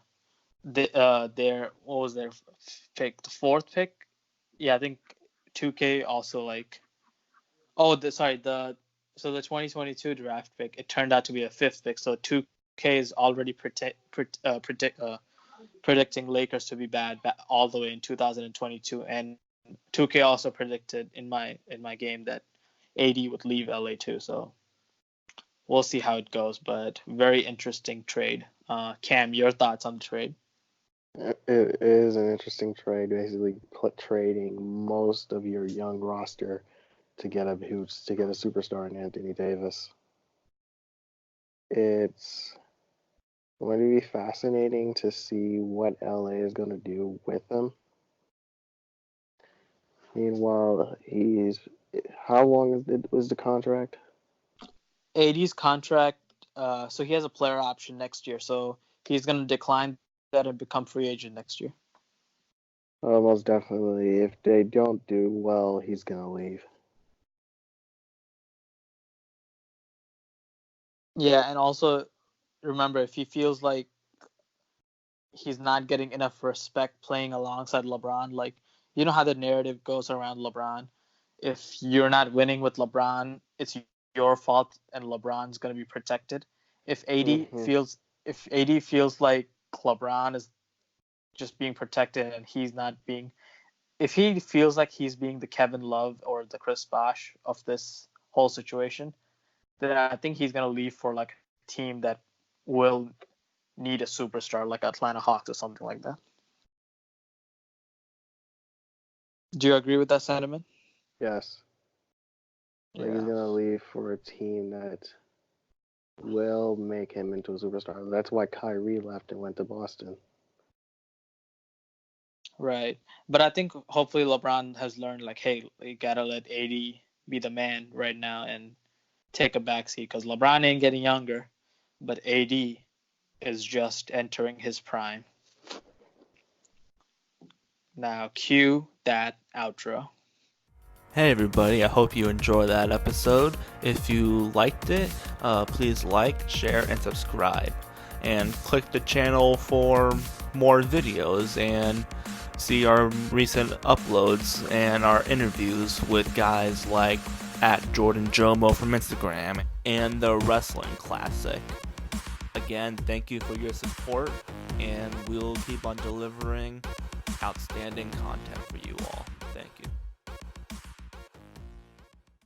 was their pick? The 4th pick? Yeah, I think 2K also like. So the 2022 draft pick, it turned out to be a 5th pick. So 2K is already predicting Lakers to be bad all the way in 2022, and 2K also predicted in my game that AD would leave LA too. So we'll see how it goes, but very interesting trade. Cam, your thoughts on the trade? It is an interesting trade, basically trading most of your young roster to get a superstar in Anthony Davis. It's going to be fascinating to see what LA is going to do with him. Meanwhile, how long was the contract? AD's contract, so he has a player option next year, so he's going to decline that and become free agent next year. Most definitely. If they don't do well, he's going to leave. Yeah, and also remember, if he feels like he's not getting enough respect playing alongside LeBron, like, you know how the narrative goes around LeBron. If you're not winning with LeBron, it's your fault and LeBron's going to be protected. If AD feels like LeBron is just being protected and he's not being, if he feels like he's being the Kevin Love or the Chris Bosh of this whole situation, then I think he's going to leave for like a team that will need a superstar, like Atlanta Hawks or something like that. Do you agree with that sentiment? Yes. Yeah. He's going to leave for a team that will make him into a superstar. That's why Kyrie left and went to Boston. Right. But I think hopefully LeBron has learned, like, hey, you got to let AD be the man right now and take a backseat, because LeBron ain't getting younger, but AD is just entering his prime. Now, cue that outro. Hey everybody, I hope you enjoyed that episode. If you liked it, please like, share, and subscribe. And click the channel for more videos and see our recent uploads and our interviews with guys like @JordanJomo from Instagram and the Wrestling Classic. Again, thank you for your support, and we'll keep on delivering outstanding content for you all.